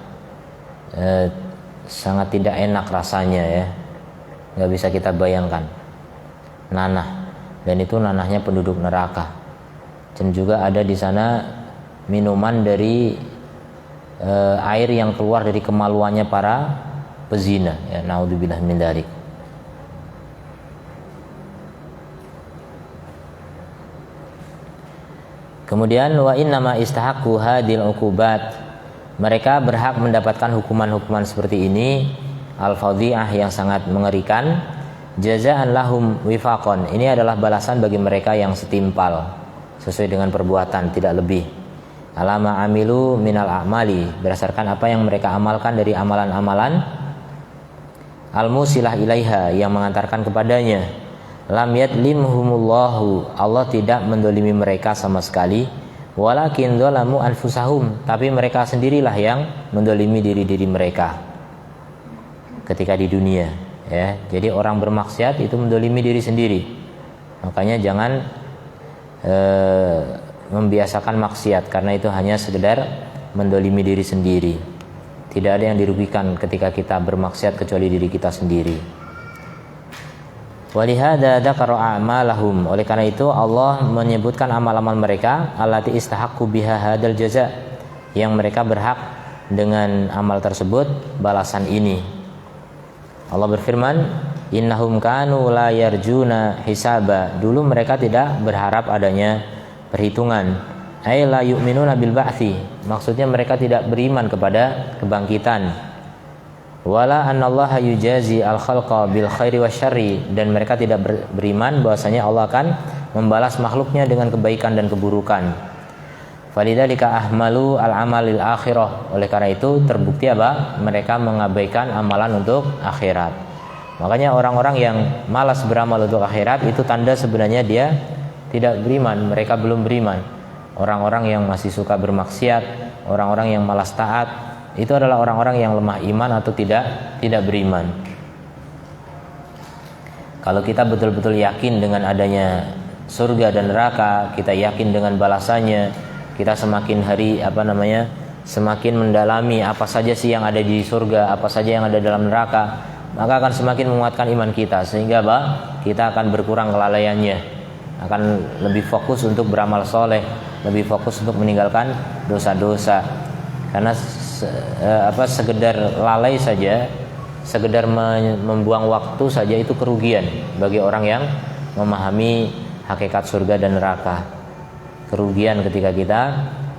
tidak enak rasanya ya. Enggak bisa kita bayangkan. Nanah, dan itu nanahnya penduduk neraka. Dan juga ada di sana minuman dari air yang keluar dari kemaluannya para pezina, ya, naudzubillah min dzalik. Kemudian wa innama istahaqqu hadil uqubat, mereka berhak mendapatkan hukuman-hukuman seperti ini, al-fadhi'ah, yang sangat mengerikan, jazaan lahum wifaqan, ini adalah balasan bagi mereka yang setimpal sesuai dengan perbuatan, tidak lebih. Alama amilu minal a'mali, berdasarkan apa yang mereka amalkan dari amalan-amalan, al-musilah ilaiha, yang mengantarkan kepadanya. Lam yadlimhumullahu, Allah tidak mendolimi mereka sama sekali. Walakin dzalamu anfusahum, tapi mereka sendirilah yang mendolimi diri-diri mereka ketika di dunia, ya. Jadi orang bermaksiat itu mendolimi diri sendiri. Makanya jangan membiasakan maksiat, karena itu hanya sekedar mendolimi diri sendiri. Tidak ada yang dirugikan ketika kita bermaksiat kecuali diri kita sendiri. Walihada dzakara a'malahum, oleh karena itu Allah menyebutkan amal-amal mereka, allati istahaqqu biha hadal jaza, yang mereka berhak dengan amal tersebut balasan ini. Allah berfirman, innahum kanu la yarjuna hisaba, dulu mereka tidak berharap adanya perhitungan. Ay la yu'minuna bil ba'tsi, maksudnya mereka tidak beriman kepada kebangkitan. Wala anallaha yujazi al khalqa bil khairi wasyarri, dan mereka tidak beriman bahwasanya Allah akan membalas makhluknya dengan kebaikan dan keburukan. Falidzalika ahmalu al amalil akhirah, oleh karena itu terbukti apa? Mereka mengabaikan amalan untuk akhirat. Makanya orang-orang yang malas beramal untuk akhirat itu tanda sebenarnya dia tidak beriman, mereka belum beriman. Orang-orang yang masih suka bermaksiat, orang-orang yang malas taat, itu adalah orang-orang yang lemah iman atau tidak beriman. Kalau kita betul-betul yakin dengan adanya surga dan neraka, kita yakin dengan balasannya, kita semakin hari semakin mendalami apa saja sih yang ada di surga, apa saja yang ada dalam neraka, maka akan semakin menguatkan iman kita, sehingga kita akan berkurang kelalaiannya, akan lebih fokus untuk beramal soleh, lebih fokus untuk meninggalkan dosa-dosa. Karena sekedar lalai saja, sekedar membuang waktu saja itu kerugian bagi orang yang memahami hakikat surga dan neraka. Kerugian ketika kita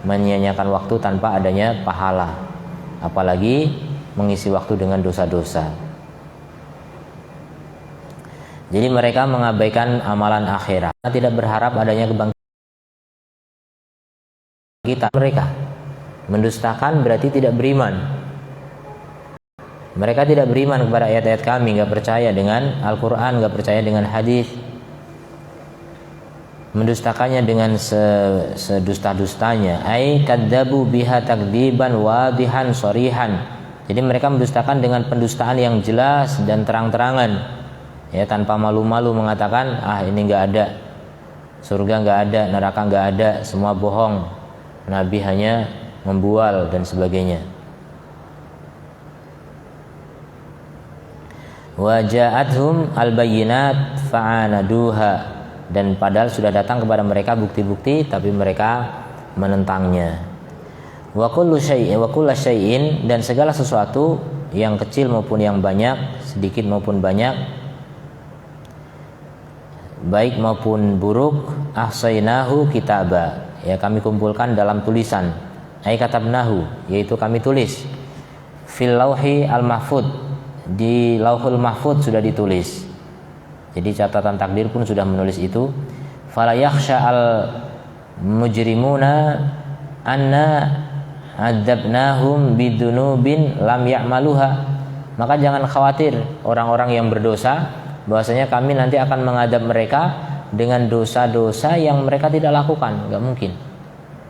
menyia-nyiakan waktu tanpa adanya pahala, apalagi mengisi waktu dengan dosa-dosa. Jadi mereka mengabaikan amalan akhirat, tidak berharap adanya kebangkitan. Mereka mendustakan berarti tidak beriman. Mereka tidak beriman kepada ayat-ayat kami, gak percaya dengan Al-Quran, gak percaya dengan hadis. Mendustakannya dengan sedusta-dustanya. Ai kadzabu biha takdziban wadihan shorihan. Jadi mereka mendustakan dengan pendustaan yang jelas dan terang-terangan, ya, tanpa malu-malu mengatakan, ini gak ada, surga gak ada, neraka gak ada, semua bohong, Nabi hanya membual dan sebagainya. Wa ja'athum al-bayyinat fa'anaduha, dan padahal sudah datang kepada mereka bukti-bukti tapi mereka menentangnya. Wa kullu syai'in, dan segala sesuatu yang kecil maupun yang banyak, sedikit maupun banyak, baik maupun buruk, ahsainahu kitaba, ya kami kumpulkan dalam tulisan. Ai katabnahu, yaitu kami tulis. Fil lauhi al mahfud, di lauhul mahfud sudah ditulis. Jadi catatan takdir pun sudah menulis itu. Fala yakhsha al mujrimuna anna adzabnahum bidunubin lam ya'maluha. Maka jangan khawatir orang-orang yang berdosa, bahwasanya kami nanti akan mengadab mereka dengan dosa-dosa yang mereka tidak lakukan. Enggak mungkin.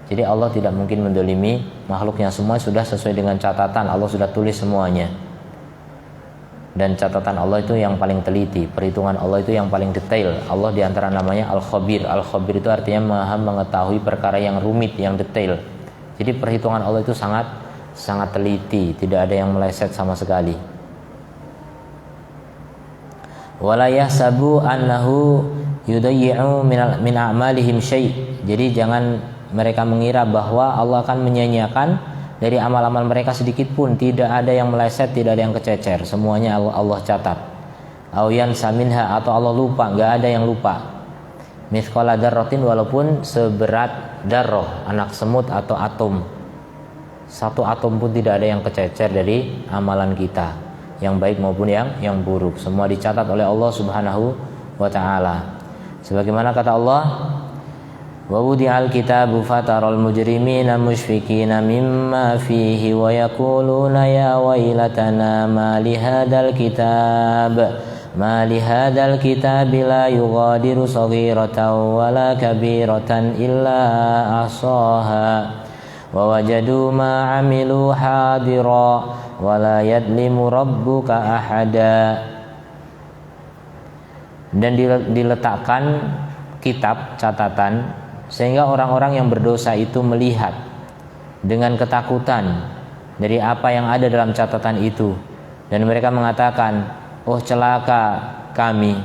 Jadi Allah tidak mungkin mendolimi makhluknya. Semua sudah sesuai dengan catatan, Allah sudah tulis semuanya. Dan catatan Allah itu yang paling teliti, perhitungan Allah itu yang paling detail. Allah diantara namanya Al-Khabir. Al-Khabir itu artinya maha mengetahui perkara yang rumit, yang detail. Jadi perhitungan Allah itu sangat teliti, tidak ada yang meleset sama sekali. Wala yahsabu annahu yudayyi'u min a'malihim syai'. Jadi jangan mereka mengira bahwa Allah akan menyia-nyiakan dari amal-amal mereka sedikit pun. Tidak ada yang meleset, tidak ada yang kececer, semuanya Allah catat. Auyan saminha, atau Allah lupa, nggak ada yang lupa. Mithqala dzarratin, walaupun seberat darroh, anak semut atau atom. Satu atom pun tidak ada yang kececer dari amalan kita, yang baik maupun yang buruk. Semua dicatat oleh Allah Subhanahu wa taala. Sebagaimana kata Allah, wa wudi'al kitabu fataral mujrimina mushfikina mimma fihi wa yaquluna ya wailatana ma li hadzal kitab la yughadiru saghiratan wala kabiratan illa ahsaha wa wajadu ma 'amilu hadira wa la yadlimu rabbuka ahada. Dan diletakkan kitab catatan sehingga orang-orang yang berdosa itu melihat dengan ketakutan dari apa yang ada dalam catatan itu, dan mereka mengatakan, oh celaka kami,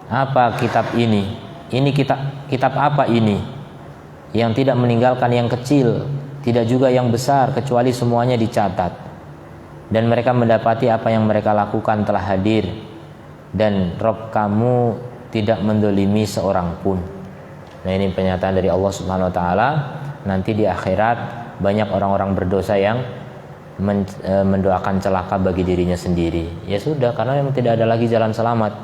apa kitab ini kitab apa ini yang tidak meninggalkan yang kecil, tidak juga yang besar, kecuali semuanya dicatat. Dan mereka mendapati apa yang mereka lakukan telah hadir, dan Rabb kamu tidak mendolimi seorang pun. Nah, ini pernyataan dari Allah Subhanahu wa taala. Nanti di akhirat banyak orang-orang berdosa yang mendoakan celaka bagi dirinya sendiri. Ya sudah, karena memang tidak ada lagi jalan selamat.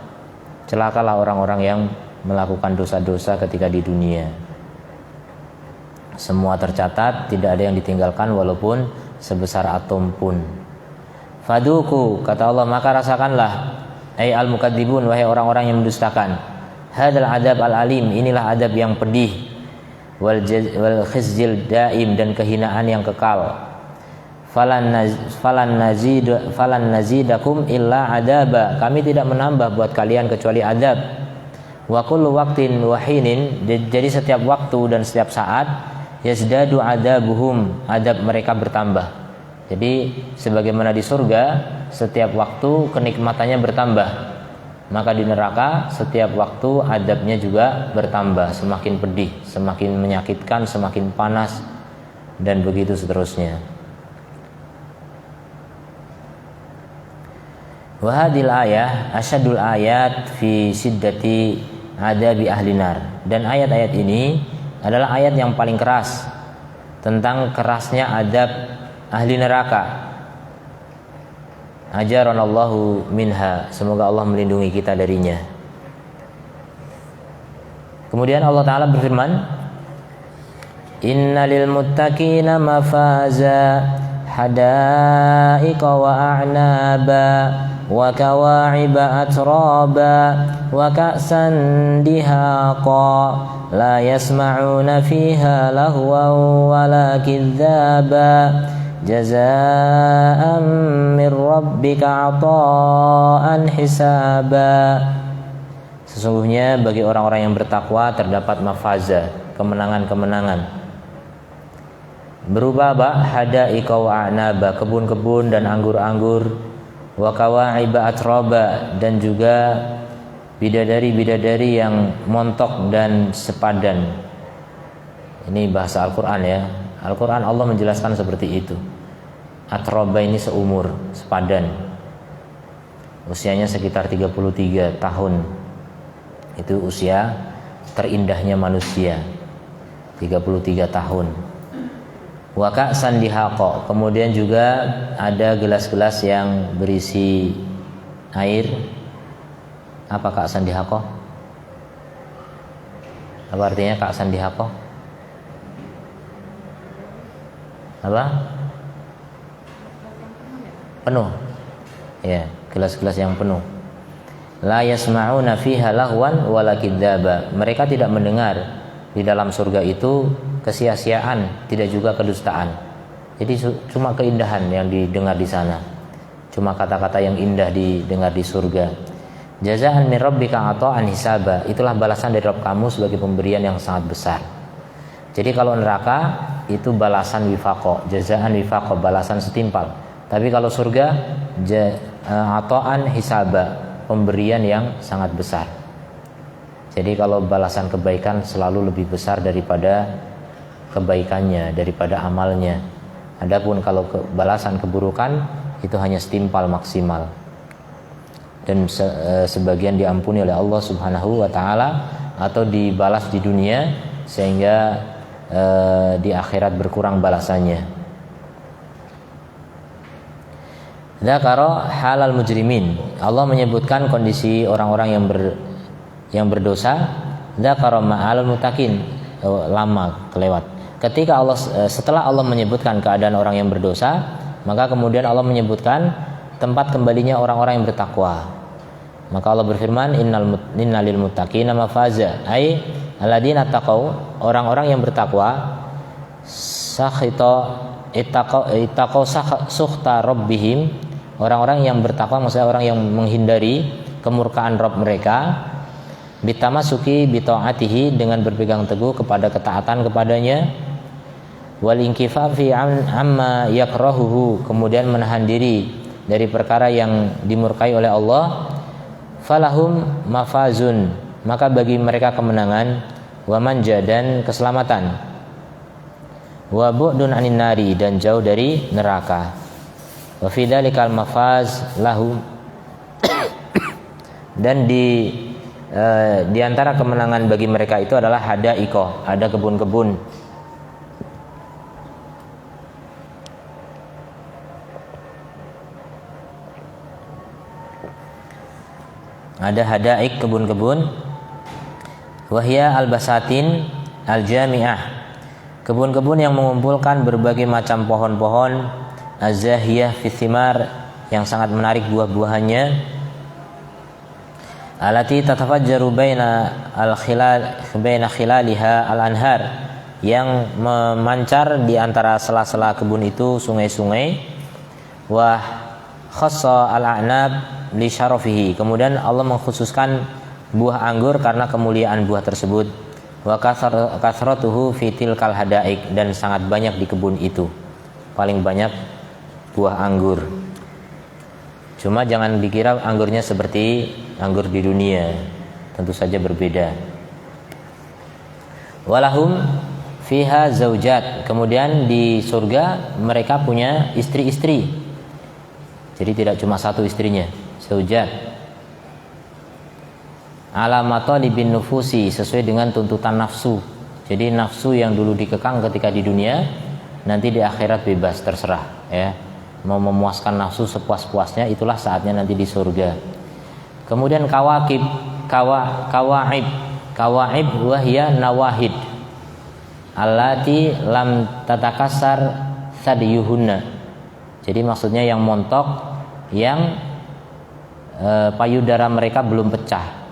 Celakalah orang-orang yang melakukan dosa-dosa ketika di dunia. Semua tercatat, tidak ada yang ditinggalkan walaupun sebesar atom pun. Faduku, kata Allah, maka rasakanlah, ai al-mukadzibun, wahai orang-orang yang mendustakan, hadal adab al-alim, inilah adab yang pedih, wal khizyil daim, dan kehinaan yang kekal. Falan nazidakum illa adaba, kami tidak menambah buat kalian kecuali adab. Wa kullu waqtin wa hinin, jadi setiap waktu dan setiap saat, yazdadu adabuhum, adab mereka bertambah. Jadi sebagaimana di surga setiap waktu kenikmatannya bertambah, maka di neraka setiap waktu adabnya juga bertambah, semakin pedih, semakin menyakitkan, semakin panas, dan begitu seterusnya. Wahadil ayah asyadul ayat fi siddati adabi ahlinar, dan ayat-ayat ini adalah ayat yang paling keras tentang kerasnya adab ahli neraka. Ajaranallahu minha, semoga Allah melindungi kita darinya. Kemudian Allah Ta'ala berfirman, innalil muttaqina mafaza hadaiqa wa a'naba wa kawa'iba atraba wa ka'san dihaqa la yasma'una fiha lahwan wa la kidzaba jazaa'an min rabbika 'ata'an hisaba. Sesungguhnya bagi orang-orang yang bertakwa terdapat mafaza, kemenangan-kemenangan. Berupa hadaiqa wa a'naba, kebun-kebun dan anggur-anggur, wa kawa'iba atraba, dan juga bidadari-bidadari yang montok dan sepadan. Ini bahasa Al-Quran ya. Al-Quran Allah menjelaskan seperti itu. Atroba ini seumur, sepadan, usianya sekitar 33 tahun. Itu usia terindahnya manusia, 33 tahun. Wa ka'san dihaqa, kemudian juga ada gelas-gelas yang berisi air. Apa ka'san dihaqoh? Apa artinya ka'san dihaqoh? Apa? Penuh. Ya, gelas-gelas yang penuh. La yasma'una fiha lahwan wala kidzaba. Mereka tidak mendengar di dalam surga itu kesia-siaan, tidak juga kedustaan. Jadi cuma keindahan yang didengar di sana. Cuma kata-kata yang indah didengar di surga. Jazaan min rabbika ata'an hisaba. Itulah balasan dari Rabb kamu sebagai pemberian yang sangat besar. Jadi kalau neraka itu balasan wifaqo, jazaan wifaqo, balasan setimpal. Tapi kalau surga ata'an hisaba, pemberian yang sangat besar. Jadi kalau balasan kebaikan selalu lebih besar daripada kebaikannya, daripada amalnya. Adapun kalau balasan keburukan itu hanya setimpal maksimal. Dan sebagian diampuni oleh Allah Subhanahu wa taala atau dibalas di dunia sehingga di akhirat berkurang balasannya. Dzakara halal mujrimin. Allah menyebutkan kondisi orang-orang yang berdosa. Dzakara ma'al muttaqin. Lama kelewat. Ketika setelah Allah menyebutkan keadaan orang yang berdosa, maka kemudian Allah menyebutkan tempat kembalinya orang-orang yang bertakwa. Maka Allah berfirman, innalil muttaqina mafaza, ai alladzina taqau, orang-orang yang bertakwa, ittaqau sukhta rabbihim, orang-orang yang bertakwa maksudnya orang yang menghindari kemurkaan Rabb mereka, bitamasuki bitaatihi, dengan berpegang teguh kepada ketaatan kepadanya, wal inkifafi amma yakrahuhu, kemudian menahan diri dari perkara yang dimurkai oleh Allah, falahum mafazun, maka bagi mereka kemenangan, wa manja, dan keselamatan, wa bu'dun anin nari, dan jauh dari neraka, wa fi dzalikal mafaz lahum dan di antara kemenangan bagi mereka itu adalah hadaiko, ada kebun-kebun. Ada hadaik, kebun-kebun. Wahya al-basatin al-jami'ah, kebun-kebun yang mengumpulkan berbagai macam pohon-pohon, az-zahiyah fi thimar, yang sangat menarik buah-buahannya, alati tatafajjaru baina khilaliha al-anhar, yang memancar di antara sela-sela kebun itu sungai-sungai. Wa khassa al-a'nab li syarafihi, kemudian Allah mengkhususkan buah anggur karena kemuliaan buah tersebut. Wa kasratuhu fi tilkal hadaik, dan sangat banyak di kebun itu, paling banyak buah anggur. Cuma jangan dikira anggurnya seperti anggur di dunia, tentu saja berbeda. Walahum fiha zaujat, kemudian di surga mereka punya istri-istri. Jadi tidak cuma satu istrinya, zaujat. Alamatolibin nufusi, sesuai dengan tuntutan nafsu. Jadi nafsu yang dulu dikekang ketika di dunia, nanti di akhirat bebas, terserah ya. Mau memuaskan nafsu sepuas-puasnya, itulah saatnya nanti di surga. Kemudian kawaib wahya nawahid allati lam tatakasar sadiyuhunna. Jadi maksudnya yang montok, yang payudara mereka belum pecah,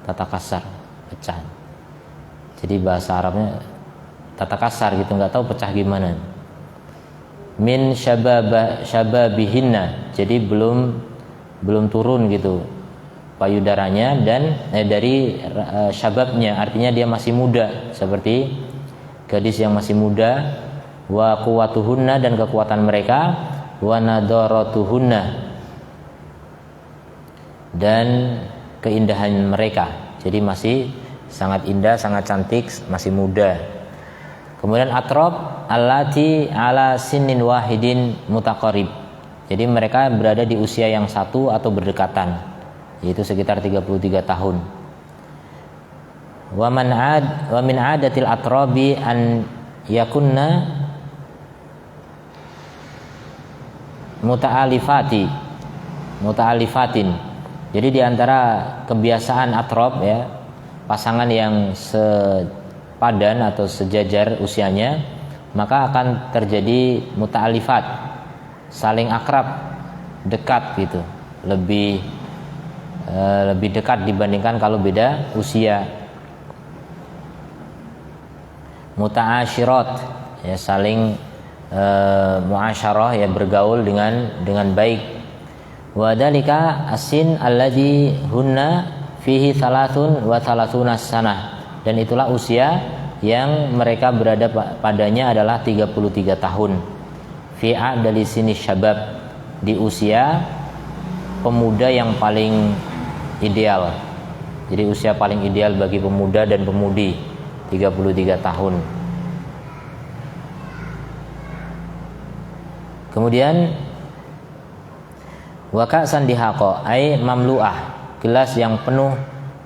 tatakasar, pecah. Jadi bahasa Arabnya tatakasar gitu, nggak tahu pecah gimana. Min syababihinna, jadi belum turun gitu payudaranya, dan dari syababnya, artinya dia masih muda, seperti gadis yang masih muda. Wa quwwatuhunna, dan kekuatan mereka. Wa nadaratuhunna, dan keindahan mereka, jadi masih sangat indah, sangat cantik, masih muda. Kemudian atrob allati ala sinin wahidin mutaqarrib, jadi mereka berada di usia yang satu atau berdekatan, yaitu sekitar 33 tahun. Wa min adatil atrobi an yakunna muta'alifatin, Jadi di antara kebiasaan atrob ya, pasangan yang sepadan atau sejajar usianya, maka akan terjadi muta'alifat, saling akrab, dekat gitu, lebih dekat dibandingkan kalau beda usia. Muta'asyirat ya, saling muasyarah ya, bergaul dengan baik. Wa dzalika asin alladzi hunna fihi thalathun wa thalathuna sanah, dan itulah usia yang mereka berada padanya adalah 33 tahun. Fi a'dali sini syabab, di usia pemuda yang paling ideal. Jadi usia paling ideal bagi pemuda dan pemudi 33 tahun. Kemudian wa ka'san dihaqa ay mamlu'ah, gelas yang penuh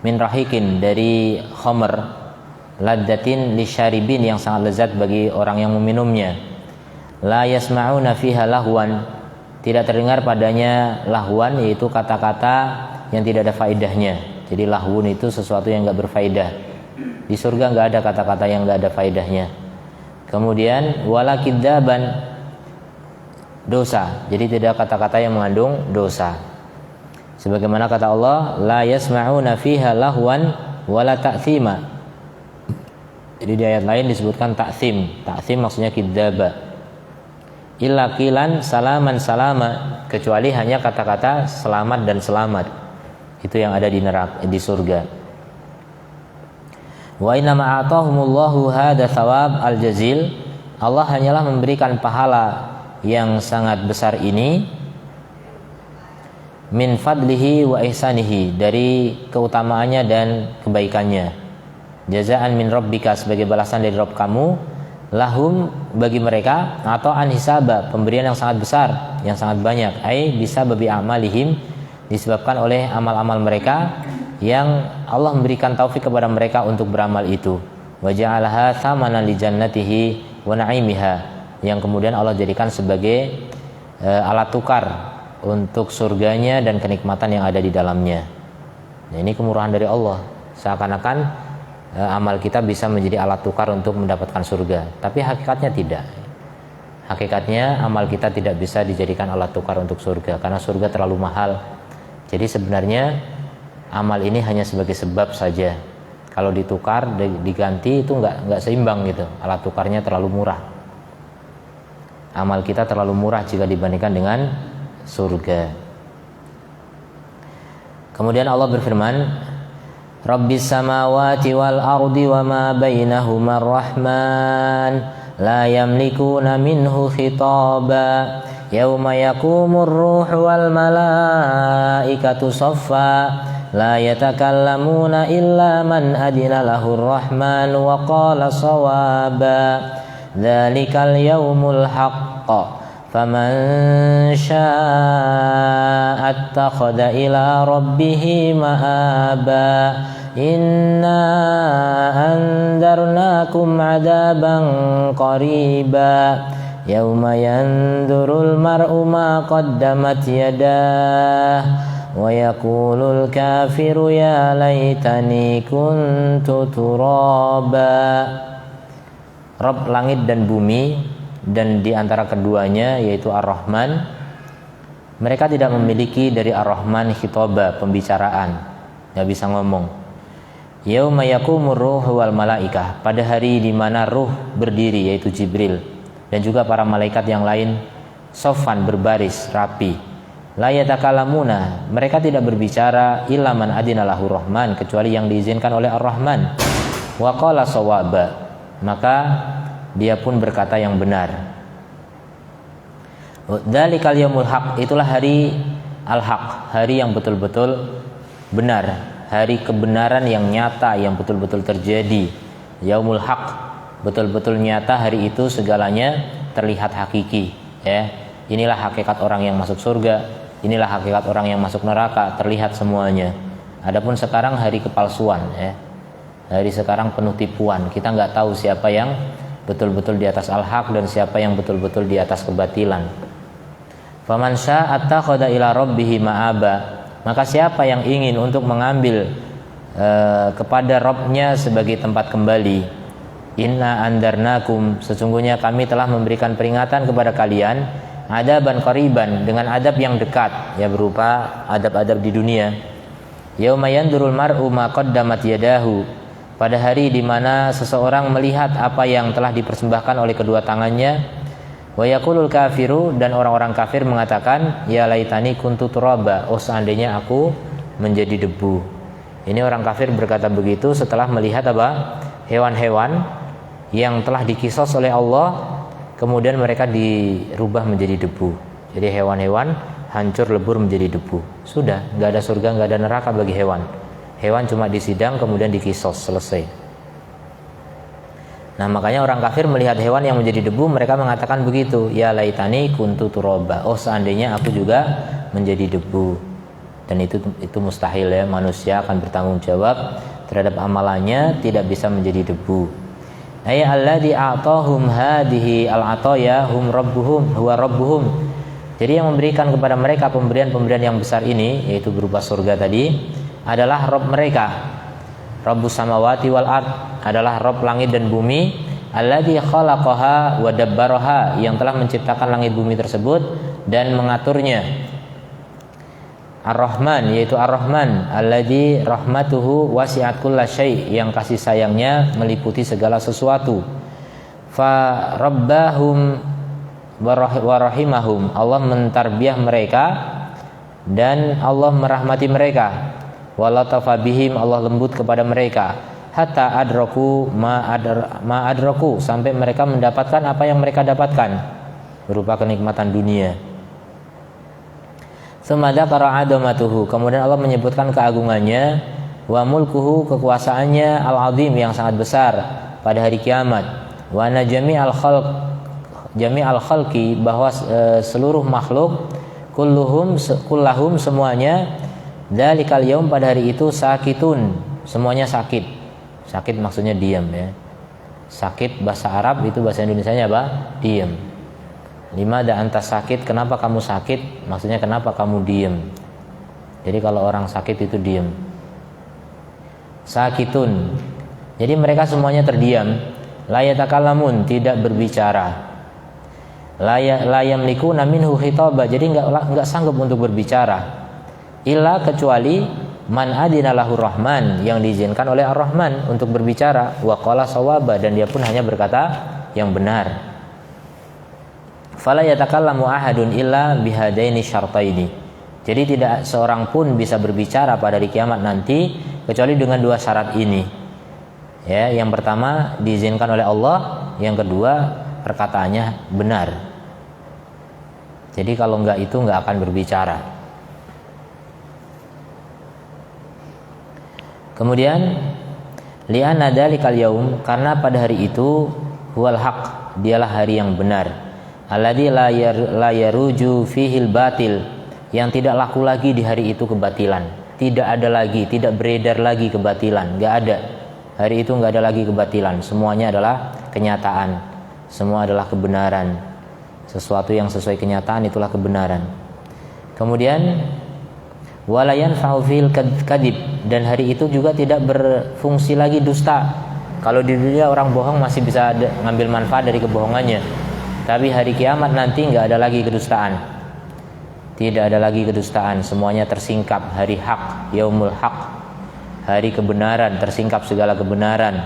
min rahikin, dari khamr, ladzatin lisyaribin, yang sangat lezat bagi orang yang meminumnya. La yasma'una fiha lahwan, tidak terdengar padanya lahwan, yaitu kata-kata yang tidak ada faedahnya. Jadi lahwun itu sesuatu yang enggak berfaedah. Di surga enggak ada kata-kata yang enggak ada faedahnya. Kemudian wala kidzaban, dosa. Jadi tidak kata-kata yang mengandung dosa. Sebagaimana kata Allah, la yasma'una fiha lahwan wala ta'thima. Jadi di ayat lain disebutkan ta'thim. Ta'thim maksudnya kidzaba. Illa qilan salaman salama, kecuali hanya kata-kata selamat dan selamat. Itu yang ada di neraka, di surga. Wa inna ma'atahumullahu hadza thawab al-jazil, Allah hanyalah memberikan pahala yang sangat besar ini min fadlihi wa ihsanihi, dari keutamaannya dan kebaikannya. Jazaan min rabbika, sebagai balasan dari Rabb kamu, lahum, bagi mereka, atau an hisaba, pemberian yang sangat besar, yang sangat banyak, ai bisa babi amalihim, disebabkan oleh amal-amal mereka yang Allah memberikan taufik kepada mereka untuk beramal itu. Wa ja'alaha thamanan li jannatihi wa na'imiha, yang kemudian Allah jadikan sebagai alat tukar untuk surganya dan kenikmatan yang ada di dalamnya. Nah, ini kemurahan dari Allah. Seakan-akan amal kita bisa menjadi alat tukar untuk mendapatkan surga, tapi hakikatnya tidak. Hakikatnya amal kita tidak bisa dijadikan alat tukar untuk surga, karena surga terlalu mahal. Jadi sebenarnya amal ini hanya sebagai sebab saja. Kalau ditukar, diganti, itu nggak seimbang gitu. Alat tukarnya terlalu murah. Amal kita terlalu murah jika dibandingkan dengan surga. Kemudian Allah berfirman, Rabbis samawati wal ardi wa ma bainahuma ar-rahman la yamlikuna minhu khitaba yauma yakumur ruhu wal malaikatu saffa la yatakallamuna illa man adina lahur rahman wa qala sawaba dzalikal yaumul haqq faman syaa'a attakhadha ila rabbih ma'aba inna andarnakum adaban qariba yauma yandurul mar'u ma qaddamat yadah wa yaqulul kafiru ya laitani kuntu turaba. Rabb langit dan bumi dan di antara keduanya yaitu Ar-Rahman, mereka tidak memiliki dari Ar-Rahman khitoba, pembicaraan, nggak bisa ngomong. Yauma yakumur ruhu wal malaikah, pada hari di mana ruh berdiri yaitu Jibril dan juga para malaikat yang lain, sofan, berbaris rapi. La yatakalamuna, mereka tidak berbicara illa man adina lahu rahman, kecuali yang diizinkan oleh Ar-Rahman. Wa qala sawaba, maka dia pun berkata yang benar. Dzalikal yaumul haq, itulah hari al-haq, hari yang betul-betul benar, hari kebenaran yang nyata, yang betul-betul terjadi. Yaumul haq, betul-betul nyata, hari itu segalanya terlihat hakiki, ya. Inilah hakikat orang yang masuk surga, inilah hakikat orang yang masuk neraka, terlihat semuanya. Adapun sekarang hari kepalsuan, ya. Hari sekarang penuh tipuan. Kita nggak tahu siapa yang betul-betul di atas al-haq dan siapa yang betul-betul di atas kebatilan. Faman syaa'a attakhadha ila rabbih ma'aba, Maka siapa yang ingin untuk mengambil kepada Rabb-nya sebagai tempat kembali, inna andarnakum, sesungguhnya kami telah memberikan peringatan kepada kalian, adaban qariban, dengan adab yang dekat, ya berupa adab-adab di dunia. Yauma yandurul mar'u ma qaddamat yadahu, pada hari di mana seseorang melihat apa yang telah dipersembahkan oleh kedua tangannya. Wa yaqulul kafiru, dan orang-orang kafir mengatakan, ya laitani kuntu turaba, oh seandainya aku menjadi debu. Ini orang kafir berkata begitu setelah melihat apa? Hewan-hewan yang telah dikisos oleh Allah, kemudian mereka dirubah menjadi debu. Jadi hewan-hewan hancur lebur menjadi debu. Sudah, nggak ada surga, nggak ada neraka bagi hewan. Hewan cuma disidang kemudian dikisos, selesai. Nah, makanya orang kafir melihat hewan yang menjadi debu, mereka mengatakan begitu, ya laitani kuntu turaba, oh seandainya aku juga menjadi debu. Dan itu mustahil ya, manusia akan bertanggung jawab terhadap amalannya, tidak bisa menjadi debu. Ay alladzi a'tahum hadhihi al-ataya hum rabbuhum huwa rabbuhum. Jadi yang memberikan kepada mereka pemberian-pemberian yang besar ini, yaitu berupa surga tadi, adalah Rabb mereka. Rabbus samawati wal ard, adalah Rabb langit dan bumi, alladzi khalaqaha wa dabbaraha, yang telah menciptakan langit bumi tersebut dan mengaturnya. Ar-Rahman, yaitu Ar-Rahman, alladzi rahmatuhu wasi'at kulla syai', yang kasih sayangnya meliputi segala sesuatu. Fa rabbahum wa rahimahum, Allah mentarbiyah mereka dan Allah merahmati mereka. Wa latafa bihim, Allah lembut kepada mereka. Hatta adraku ma adraku, sampai mereka mendapatkan apa yang mereka dapatkan berupa kenikmatan dunia. Semada kara adamatuhu, kemudian Allah menyebutkan keagungannya, wa mulkuhu, kekuasaannya, al-azim, yang sangat besar pada hari kiamat, wa na jami'al khalqi, bahwa seluruh makhluk, kullahum semuanya, dzalikal yaum, pada hari itu, sakitun, semuanya sakit. Sakit maksudnya diam ya. Sakit bahasa Arab, itu bahasa Indonesianya apa? Diam. Limada anta sakit, kenapa kamu sakit? Maksudnya kenapa kamu diem? Jadi kalau orang sakit itu diem. Sakitun, jadi mereka semuanya terdiam. La yatakallamun, tidak berbicara. La yamlikuna minhu khitaba, jadi enggak sanggup untuk berbicara. Illa, kecuali man adina lahu rahman, yang diizinkan oleh Ar-Rahman untuk berbicara. Wa qala sawaba, dan dia pun hanya berkata yang benar. Fala yatakallamu ahadun illa bihadaini syartaini. Jadi tidak seorang pun bisa berbicara pada hari kiamat nanti kecuali dengan dua syarat ini. Ya, yang pertama diizinkan oleh Allah, yang kedua perkataannya benar. Jadi kalau enggak itu enggak akan berbicara. Kemudian li'anna dzalikal yaum, karena pada hari itu huwal haq, dialah hari yang benar. Alladzi la yaruju fihil batil, yang tidak laku lagi di hari itu kebatilan. Tidak ada lagi, tidak beredar lagi kebatilan, enggak ada. Hari itu enggak ada lagi kebatilan, semuanya adalah kenyataan. Semua adalah kebenaran. Sesuatu yang sesuai kenyataan itulah kebenaran. Kemudian wala yanfa'u fil kadhib, dan hari itu juga tidak berfungsi lagi dusta. Kalau di dunia orang bohong masih bisa ngambil manfaat dari kebohongannya. Tapi hari kiamat nanti nggak ada lagi kedustaan. Tidak ada lagi kedustaan, semuanya tersingkap. Hari hak, yaumul haq, hari kebenaran, tersingkap segala kebenaran.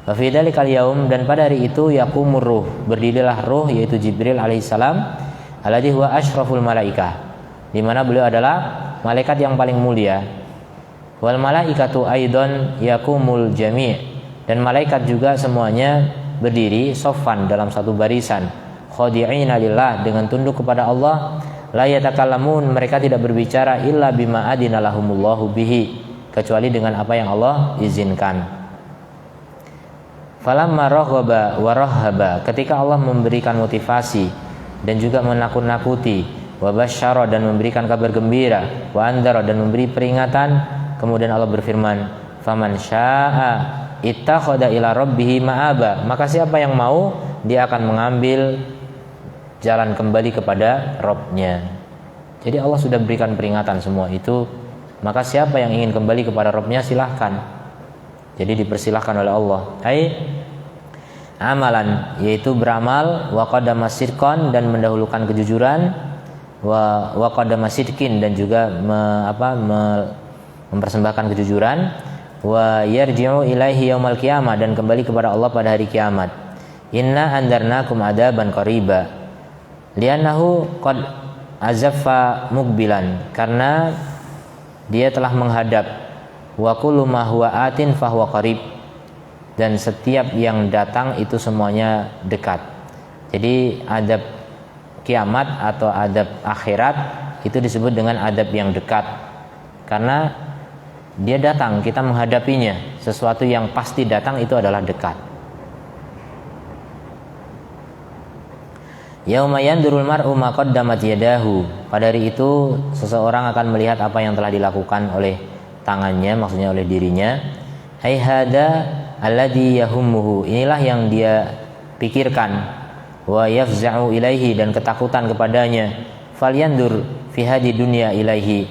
Wa fi dzalikal yaum, dan pada hari itu yaqumur ruh, berdirilah ruh, yaitu Jibril alaihissalam, alladzi huwa asyraful malaikah, di mana beliau adalah malaikat yang paling mulia. Wal malaikatu aidon yaqumul jami', dan malaikat juga semuanya berdiri soffan dalam satu barisan, khadi'ina lillah, dengan tunduk kepada Allah. La yatakallamun, mereka tidak berbicara, illa bima adina lahumullahu bihi, kecuali dengan apa yang Allah izinkan. Falamma raghaba wa rahaba, ketika Allah memberikan motivasi dan juga menakut-nakuti, wa basyara, dan memberikan kabar gembira, wa andara, dan memberi peringatan, kemudian Allah berfirman, faman syaa'a ittakhadha ila rabbih ma'aba, maka siapa yang mau, dia akan mengambil jalan kembali kepada Rabb-nya. Jadi Allah sudah berikan peringatan semua itu Maka siapa yang ingin kembali kepada Rabbnya silahkan. Jadi dipersilahkan oleh Allah. Amalan, yaitu beramal, wa qadama sidqan, dan mendahulukan kejujuran, wa qadama sidqin, dan juga mempersembahkan kejujuran, wa yarji'u ilaihi yaumal qiyamah, dan kembali kepada Allah pada hari kiamat. Inna andarnakum adaban qariba li'annahu qad azaffa mukbilan, karena dia telah menghadap, wa kullu ma huwa atin fahuwa qarib, dan setiap yang datang itu semuanya dekat. Jadi adab kiamat atau adab akhirat itu disebut dengan adab yang dekat, karena dia datang, kita menghadapinya. Sesuatu yang pasti datang itu adalah dekat. Yauma yandurul mar'u ma qaddamat yadahu, pada hari itu seseorang akan melihat apa yang telah dilakukan oleh tangannya, maksudnya oleh dirinya. Hai hada alladhi yahummuhu, inilah yang dia pikirkan. Wa yafza'u ilaihi, dan ketakutan kepadanya. Falyandur fi hadi dunya ilaihi,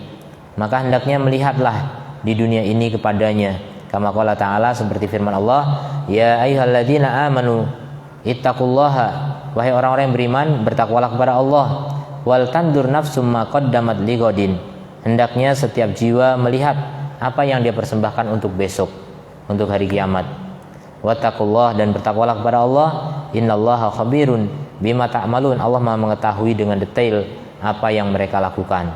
maka hendaknya melihatlah di dunia ini kepadanya. Kama qala ta'ala, seperti firman Allah, ya ayyuhalladzina amanu ittaqullaha, wahai orang-orang yang beriman, bertakwalah kepada Allah. Wal tandur nafsum ma qaddamat lighadin, hendaknya setiap jiwa melihat apa yang dia persembahkan untuk besok, untuk hari kiamat. Wattaqullah, dan bertakwalah kepada Allah. Innallaha khabirun bima ta'malun, Allah Maha mengetahui dengan detail apa yang mereka lakukan.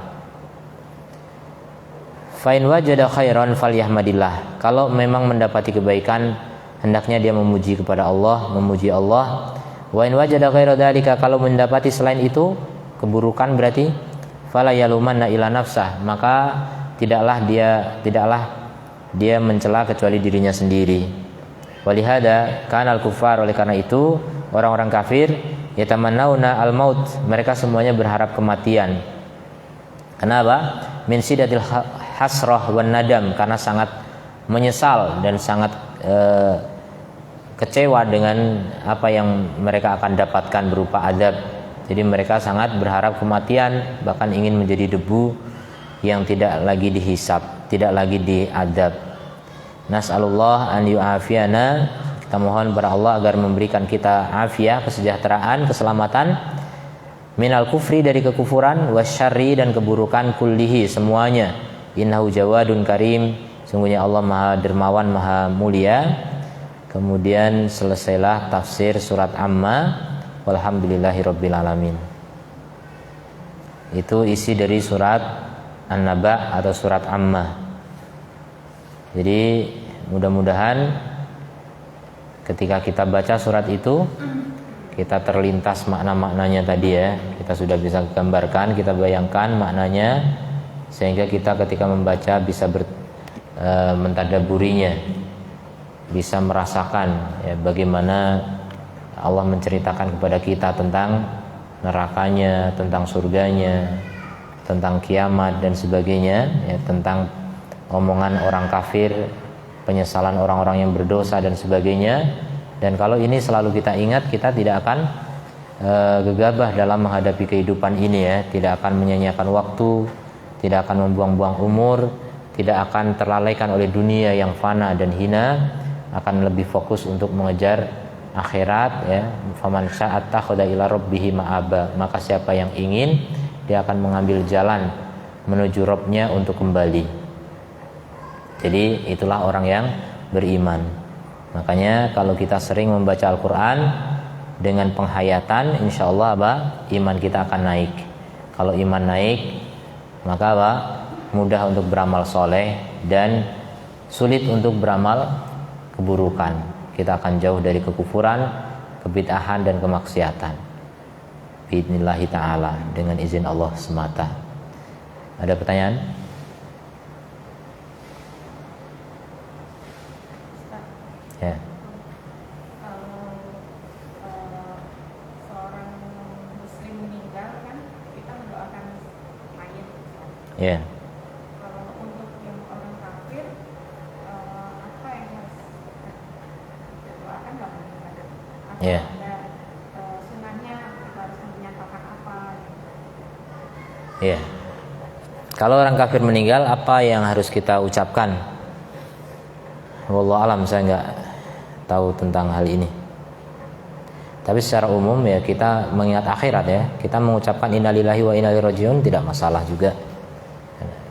Fa in wajada khairan falyahmadillah, kalau memang mendapati kebaikan hendaknya dia memuji kepada Allah, memuji Allah. Wa in wajada ghaira dzalika, kalau mendapati selain itu keburukan, berarti fala yalumanna ila nafsah, maka tidaklah dia mencela kecuali dirinya sendiri. Walihada kanal kufar, oleh karena itu orang-orang kafir yatamannauna al-maut, mereka semuanya berharap kematian. Kenapa? Min sidatil hasrah wan nadam, karena sangat menyesal dan sangat kecewa dengan apa yang mereka akan dapatkan berupa azab. Jadi mereka sangat berharap kematian, bahkan ingin menjadi debu yang tidak lagi dihisab, tidak lagi diadab. Nas'alullah an yu'afiyana, kita mohon kepada Allah agar memberikan kita afiah, kesejahteraan, keselamatan, minal kufri, dari kekufuran, wasyarri, dan keburukan, kullihi, semuanya. Innahu jawadun karim, sungguhnya Allah Maha dermawan, Maha mulia. Kemudian selesailah tafsir surat Amma. Walhamdulillahirabbil alamin. Itu isi dari surat An-Naba atau surat Amma. Jadi mudah-mudahan ketika kita baca surat itu kita terlintas makna-maknanya tadi ya. Kita sudah bisa gambarkan, kita bayangkan maknanya, sehingga kita ketika membaca bisa mentadaburinya, bisa merasakan ya, bagaimana Allah menceritakan kepada kita tentang nerakanya, tentang surganya, tentang kiamat dan sebagainya ya, tentang omongan orang kafir, penyesalan orang-orang yang berdosa dan sebagainya. Dan kalau ini selalu kita ingat, kita tidak akan gegabah dalam menghadapi kehidupan ini ya, tidak akan menyia-nyiakan waktu, tidak akan membuang-buang umur, tidak akan terlalaikan oleh dunia yang fana dan hina, akan lebih fokus untuk mengejar akhirat ya. Faman sya'at takhadha ila rabbih ma'aba, maka siapa yang ingin, dia akan mengambil jalan menuju Rabbnya untuk kembali. Jadi itulah orang yang beriman. Makanya kalau kita sering membaca Al-Quran dengan penghayatan, insya Allah iman kita akan naik. Kalau iman naik, maka mudah untuk beramal soleh dan sulit untuk beramal keburukan. Kita akan jauh dari kekufuran, kebid'ahan, dan kemaksiatan. Bi'idnillahi ta'ala, dengan izin Allah semata. Ada pertanyaan? Ya. Kalau seorang muslim meninggal kan kita mendoakan mayit. Ya. Kalau untuk yang orang kafir apa yang harus kita doakan, nggak mungkin ada. Atau Ya. ada sunahnya kita harus menyatakan apa? Ya. Kalau orang kafir meninggal, apa yang harus kita ucapkan? Wallahu alam, saya nggak tahu tentang hal ini. Tapi secara umum ya kita mengingat akhirat ya, kita mengucapkan innalillahi wa inna ilaihi rajiun tidak masalah juga.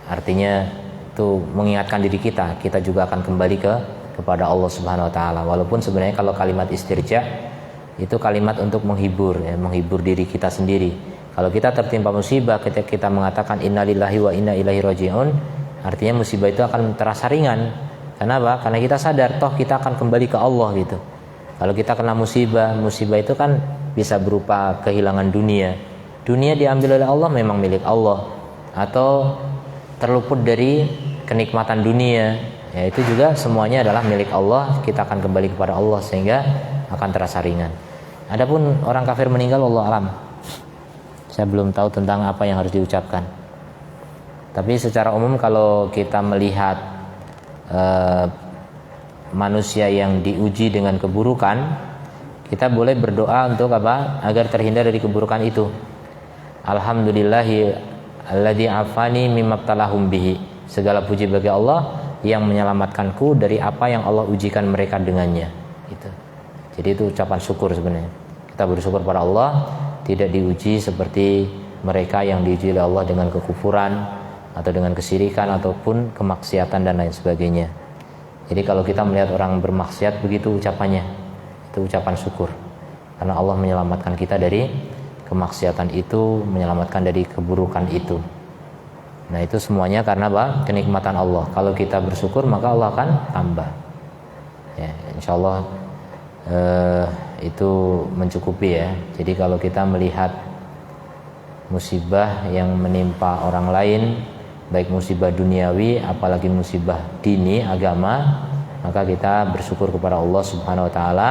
Artinya itu mengingatkan diri kita juga akan kembali kepada Allah Subhanahu wa taala. Walaupun sebenarnya kalau kalimat istirja itu kalimat untuk menghibur ya, menghibur diri kita sendiri. Kalau kita tertimpa musibah, ketika kita mengatakan innalillahi wa inna ilaihi rajiun, artinya musibah itu akan terasa ringan. Kenapa? Karena kita sadar toh kita akan kembali ke Allah gitu. Kalau kita kena musibah itu kan bisa berupa kehilangan dunia. Dunia diambil oleh Allah memang milik Allah, atau terluput dari kenikmatan dunia. Ya itu juga semuanya adalah milik Allah, kita akan kembali kepada Allah sehingga akan terasa ringan. Adapun orang kafir meninggal, Allah alam. Saya belum tahu tentang apa yang harus diucapkan. Tapi secara umum kalau kita melihat manusia yang diuji dengan keburukan, kita boleh berdoa untuk apa? Agar terhindar dari keburukan itu. Alhamdulillahi alladzi afani mimabtalahum bihi. Segala puji bagi Allah yang menyelamatkanku dari apa yang Allah ujikan mereka dengannya. Gitu. Jadi itu ucapan syukur sebenarnya. Kita bersyukur pada Allah tidak diuji seperti mereka yang diuji oleh Allah dengan kekufuran atau dengan kesyirikan ataupun kemaksiatan dan lain sebagainya. Jadi kalau kita melihat orang bermaksiat begitu ucapannya, itu ucapan syukur karena Allah menyelamatkan kita dari kemaksiatan itu, menyelamatkan dari keburukan itu. Nah itu semuanya karena apa? Kenikmatan Allah. Kalau kita bersyukur maka Allah akan tambah ya, insyaallah itu mencukupi ya. Jadi kalau kita melihat musibah yang menimpa orang lain, baik musibah duniawi apalagi musibah dini agama, maka kita bersyukur kepada Allah Subhanahu wa taala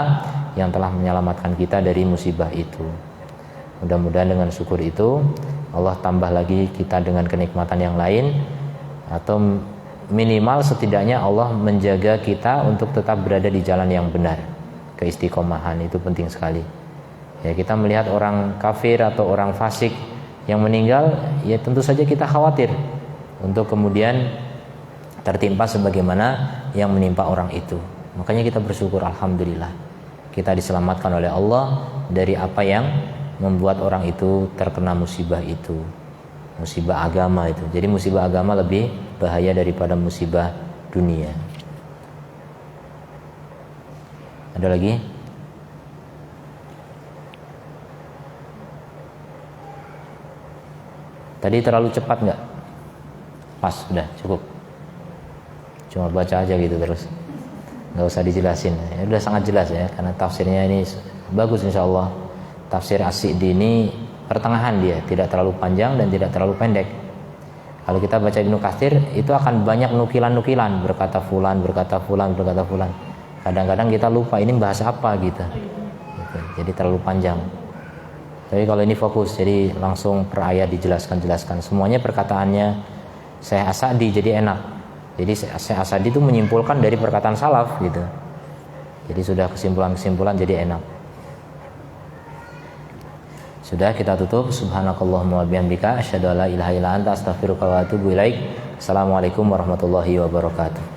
yang telah menyelamatkan kita dari musibah itu. Mudah-mudahan dengan syukur itu Allah tambah lagi kita dengan kenikmatan yang lain, atau minimal setidaknya Allah menjaga kita untuk tetap berada di jalan yang benar. Keistiqomahan itu penting sekali. Ya kita melihat orang kafir atau orang fasik yang meninggal, ya tentu saja kita khawatir untuk kemudian tertimpa sebagaimana yang menimpa orang itu. Makanya kita bersyukur, alhamdulillah kita diselamatkan oleh Allah dari apa yang membuat orang itu terkena musibah itu, musibah agama itu. Jadi musibah agama lebih bahaya daripada musibah dunia. Ada lagi? Tadi terlalu cepat nggak? Pas, sudah cukup. Cuma baca aja gitu terus, nggak usah dijelasin. Ya, udah sangat jelas ya, karena tafsirnya ini bagus insya Allah. Tafsir As-Sa'di ini pertengahan dia, tidak terlalu panjang dan tidak terlalu pendek. Kalau kita baca Ibnu Katsir itu akan banyak nukilan-nukilan, berkata fulan. Kadang-kadang kita lupa ini bahasa apa gitu. Jadi terlalu panjang. Tapi kalau ini fokus, jadi langsung per ayat dijelaskan. Semuanya perkataannya Syekh As-Sa'di jadi enak. Jadi Syekh As-Sa'di itu menyimpulkan dari perkataan salaf gitu. Jadi sudah kesimpulan-kesimpulan jadi enak. Sudah kita tutup. Subhanakallahumma wa bihamdika asyhadu an la ilaha illa anta astaghfiruka wa atubu ilaik. Assalamualaikum warahmatullahi wabarakatuh.